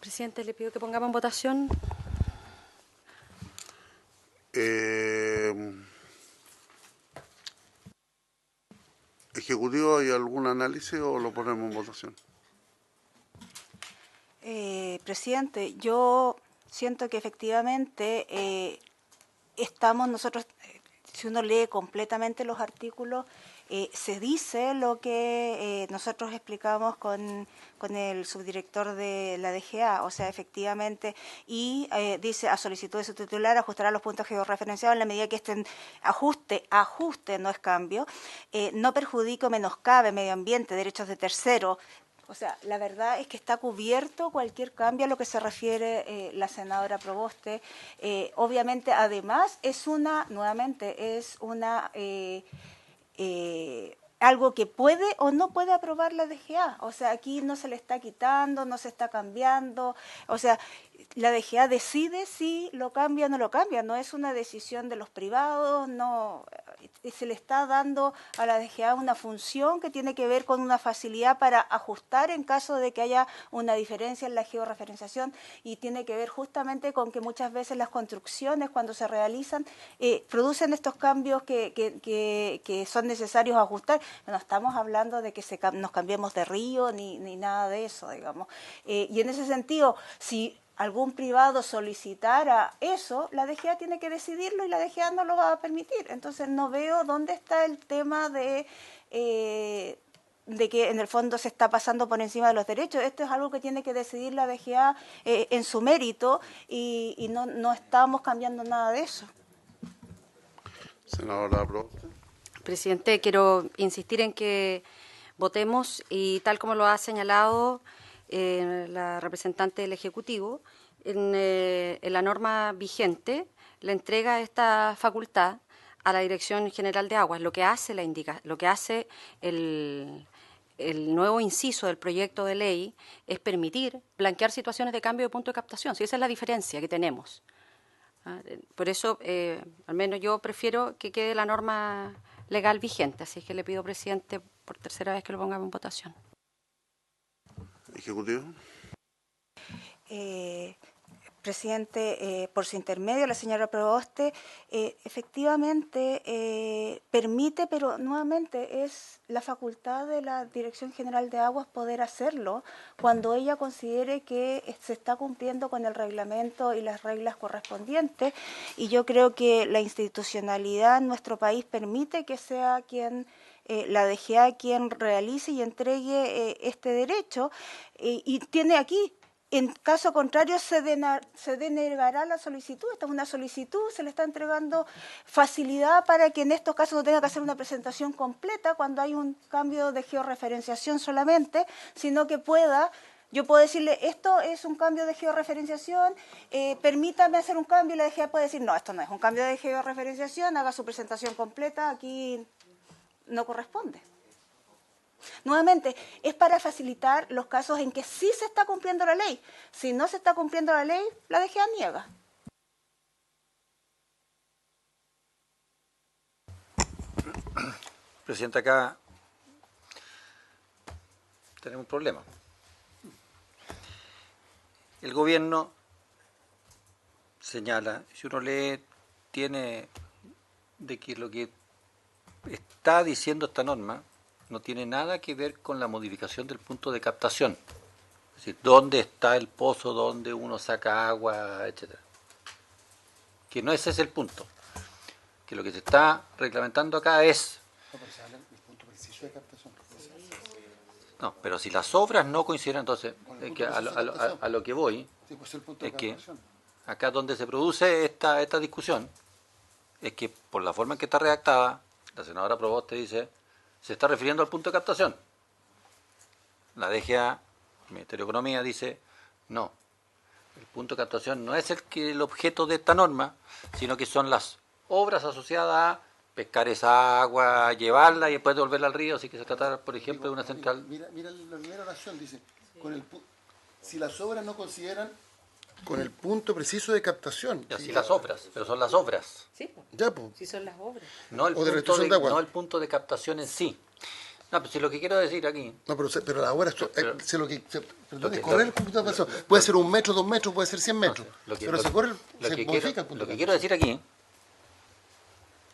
Presidente, le pido que pongamos en votación. Ejecutivo, ¿hay algún análisis o lo ponemos en votación? Presidente, yo siento que efectivamente estamos nosotros, si uno lee completamente los artículos, se dice lo que nosotros explicamos con el subdirector de la DGA, o sea, efectivamente, y dice, a solicitud de su titular, ajustará los puntos georreferenciados en la medida que estén ajuste, no es cambio, no perjudique o menoscabe medio ambiente, derechos de terceros. O sea, la verdad es que está cubierto cualquier cambio a lo que se refiere la senadora Proboste. Obviamente, además, nuevamente, es algo que puede o no puede aprobar la DGA. O sea, aquí no se le está quitando, no se está cambiando. O sea, la DGA decide si lo cambia o no lo cambia. No es una decisión de los privados, no. Se le está dando a la DGA una función que tiene que ver con una facilidad para ajustar en caso de que haya una diferencia en la georreferenciación, y tiene que ver justamente con que muchas veces las construcciones, cuando se realizan, producen estos cambios que son necesarios ajustar. No estamos hablando de que nos cambiemos de río ni nada de eso, digamos. Y en ese sentido, si algún privado solicitara eso, la DGA tiene que decidirlo y la DGA no lo va a permitir. Entonces no veo dónde está el tema de que en el fondo se está pasando por encima de los derechos. Esto es algo que tiene que decidir la DGA en su mérito, y no estamos cambiando nada de eso. Senadora Proboste. Presidente, quiero insistir en que votemos, y tal como lo ha señalado la representante del Ejecutivo, en la norma vigente le entrega esta facultad a la Dirección General de Aguas. Lo que hace el nuevo inciso del proyecto de ley es permitir blanquear situaciones de cambio de punto de captación. Sí, esa es la diferencia que tenemos. Por eso, al menos yo prefiero que quede la norma legal vigente. Así es que le pido, presidente, por tercera vez que lo pongamos en votación. Ejecutivo. Presidente, por su intermedio, la señora Proboste, efectivamente permite, pero nuevamente es la facultad de la Dirección General de Aguas poder hacerlo cuando ella considere que se está cumpliendo con el reglamento y las reglas correspondientes, y yo creo que la institucionalidad en nuestro país permite que sea quien la DGA quien realice y entregue este derecho, y tiene aquí, en caso contrario se denegará la solicitud. Esta es una solicitud, se le está entregando facilidad para que en estos casos no tenga que hacer una presentación completa cuando hay un cambio de georreferenciación solamente, sino que yo puedo decirle, esto es un cambio de georreferenciación, permítame hacer un cambio, y la DGA puede decir, no, esto no es un cambio de georreferenciación, haga su presentación completa, aquí no corresponde. Nuevamente, es para facilitar los casos en que sí se está cumpliendo la ley. Si no se está cumpliendo la ley, la DGA niega. Presidente, acá tenemos un problema. El gobierno señala, si uno lee, tiene de que lo que está diciendo esta norma no tiene nada que ver con la modificación del punto de captación. Es decir, dónde está el pozo, dónde uno saca agua, etcétera. Que no ese es el punto. Que lo que se está reglamentando acá es... No, pero si las obras no coinciden, entonces, es que a lo que voy, es que acá donde se produce esta discusión, es que por la forma en que está redactada, la senadora Proboste dice, se está refiriendo al punto de captación. La DGA, el Ministerio de Economía, dice, no, el punto de captación no es el objeto de esta norma, sino que son las obras asociadas a pescar esa agua, llevarla y después devolverla al río, así que se trata, por ejemplo, de una central. Mira la primera oración, dice, si las obras no consideran con el punto preciso de captación. Y así las obras, pero son las obras. Sí, pues. Ya, pues. Sí son las obras. No el, O de punto restricción de agua. no el punto de captación en sí. No, pero si lo que quiero decir aquí... No, pero las obras, Pero- es correr el punto de captación. Puede ser 1 metro, 2 metros, puede ser 100 metros. Lo que- pero lo- se corre, lo se que modifica el punto Lo que de quiero captación. decir aquí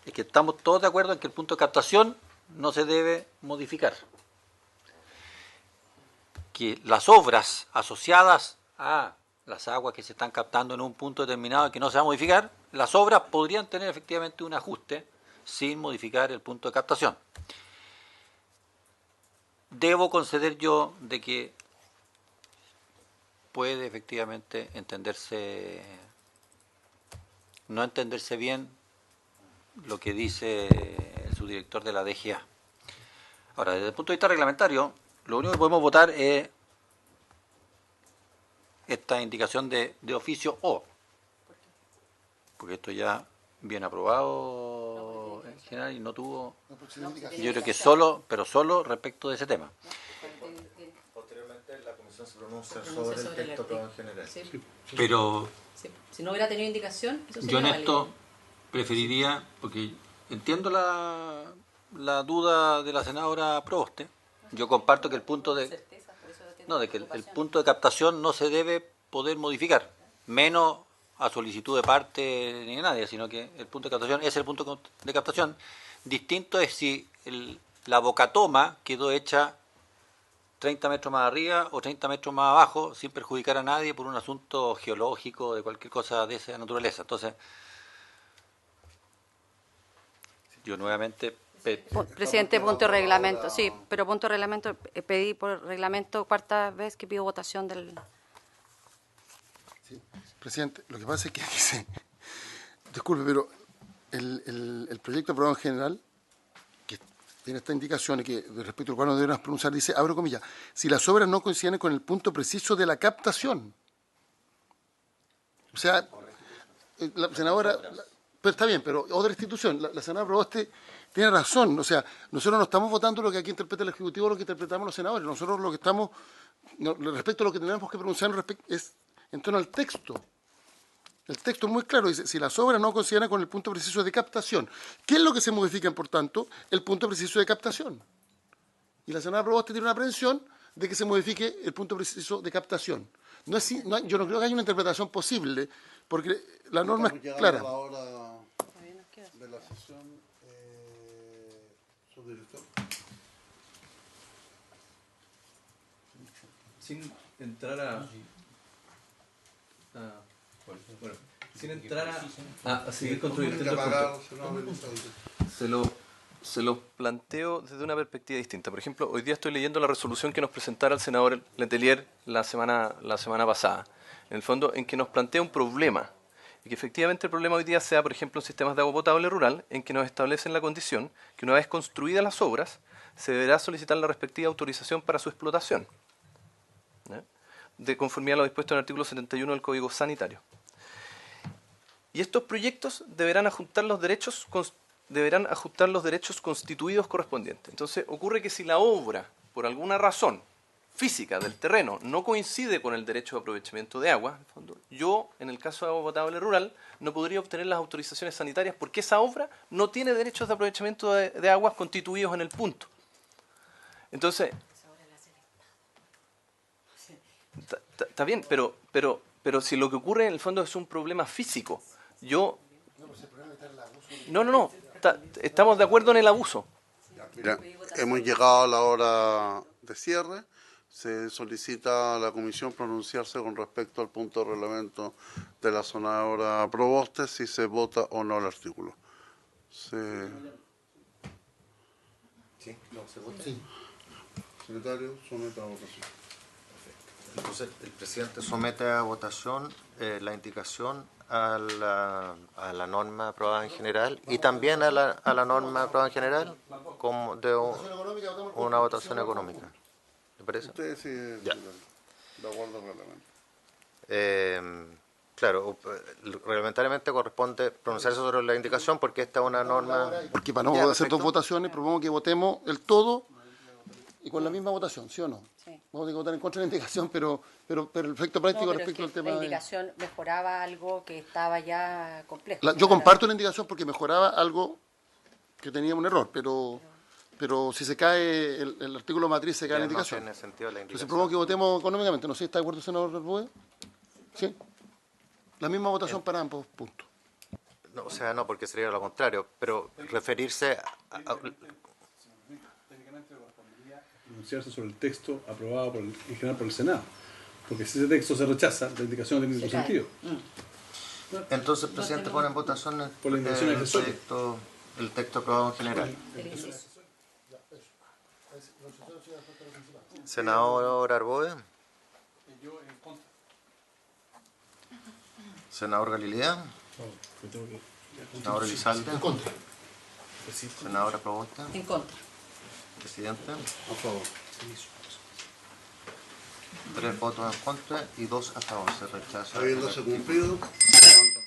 es que estamos todos de acuerdo en que el punto de captación no se debe modificar. Que las obras asociadas a las aguas que se están captando en un punto determinado que no se va a modificar, las obras podrían tener efectivamente un ajuste sin modificar el punto de captación. Debo conceder yo de que puede efectivamente no entenderse bien lo que dice el subdirector de la DGA. Ahora, desde el punto de vista reglamentario, lo único que podemos votar es esta indicación de oficio o, porque esto ya viene aprobado en general y no tuvo, yo creo que solo respecto de ese tema. Posteriormente la comisión se pronuncia sobre el texto aprobado en general. Sí. Pero Sí. Si no hubiera tenido indicación, eso sería yo en válido. esto preferiría, porque entiendo la duda de la senadora Proboste, yo comparto que el punto de... No, de que el punto de captación no se debe poder modificar, menos a solicitud de parte ni de nadie, sino que el punto de captación es el punto de captación. Distinto es si la bocatoma quedó hecha 30 metros más arriba o 30 metros más abajo sin perjudicar a nadie por un asunto geológico, de cualquier cosa de esa naturaleza. Entonces, yo nuevamente... Presidente, punto de reglamento. Sí, pero punto de reglamento, pedí por reglamento, cuarta vez que pido votación del... Sí. Presidente, lo que pasa es que dice, disculpe, pero el proyecto aprobado en general, que tiene esta indicación y que respecto al cual no debemos pronunciar, dice, abro comillas, si las obras no coinciden con el punto preciso de la captación. O sea, la senadora, pero está bien, pero otra institución, la senadora Proboste tiene razón, o sea, nosotros no estamos votando lo que aquí interpreta el Ejecutivo o lo que interpretamos los senadores, nosotros lo que estamos, respecto a lo que tenemos que pronunciar es en torno al texto. El texto es muy claro, dice, si las obras no coinciden con el punto preciso de captación. ¿Qué es lo que se modifica, por tanto? El punto preciso de captación. Y la senadora Proboste tiene una aprehensión de que se modifique el punto preciso de captación. Yo no creo que haya una interpretación posible, porque la norma es clara. A la hora de la sesión, subdirector. Sin entrar sin entrar a seguir con tu Tienen que distintos apagar, puntos. si no, se los planteo desde una perspectiva distinta. Por ejemplo, hoy día estoy leyendo la resolución que nos presentara el senador Letelier la semana pasada, en el fondo en que nos plantea un problema, y que efectivamente el problema hoy día sea, por ejemplo, en sistemas de agua potable rural, en que nos establecen la condición que una vez construidas las obras, se deberá solicitar la respectiva autorización para su explotación, ¿ya?, de conformidad a lo dispuesto en el artículo 71 del Código Sanitario. Y estos proyectos deberán ajustar los derechos constituidos correspondientes. Entonces, ocurre que si la obra, por alguna razón física del terreno, no coincide con el derecho de aprovechamiento de agua, en el fondo, yo, en el caso de agua potable rural, no podría obtener las autorizaciones sanitarias porque esa obra no tiene derechos de aprovechamiento de aguas constituidos en el punto. Entonces, está bien, pero si lo que ocurre en el fondo es un problema físico, estamos de acuerdo en el abuso. Ya, hemos llegado a la hora de cierre. Se solicita a la comisión pronunciarse con respecto al punto de reglamento de la senadora Proboste, si se vota o no el artículo. ¿Se vota? Sí. Secretario, somete a votación. Entonces, el presidente somete a votación la indicación a la norma aprobada en general y también a la norma aprobada en general como de una votación económica. ¿Le parece? Ustedes sí, Ya. de acuerdo al reglamento. Claro, reglamentariamente corresponde pronunciarse sobre la indicación porque esta es una norma... Porque para no Ya, hacer perfecto. dos votaciones, propongo que votemos el todo y con la misma votación, ¿sí o no? Sí. Vamos a tener que votar en contra de la indicación, pero el efecto práctico No, pero respecto es al que tema la de... indicación mejoraba algo que estaba ya complejo. Yo comparto la indicación porque mejoraba algo que tenía un error, pero si se cae el artículo matriz, se cae la Ya no indicación. tiene sentido la Entonces indicación. propongo que votemos económicamente. No sé si está de acuerdo, senador Arbue. ¿Sí? La misma votación para ambos puntos. No, o sea, no, porque sería lo contrario, pero referirse Técnicamente correspondería pronunciarse sobre el texto aprobado en general por el Senado. Porque si ese texto se rechaza, la indicación no tiene ningún sentido. Entonces el presidente pone en votación Por la indicación accesoria. el texto aprobado en general. Senador Arboe. Yo en contra. Senador Galilea. Senador Elizalde. En contra. Senadora Proboste. En contra. Presidente. A favor. 3 votos en contra y 2 a favor. Se rechaza. Habiéndose cumplido, se levanta.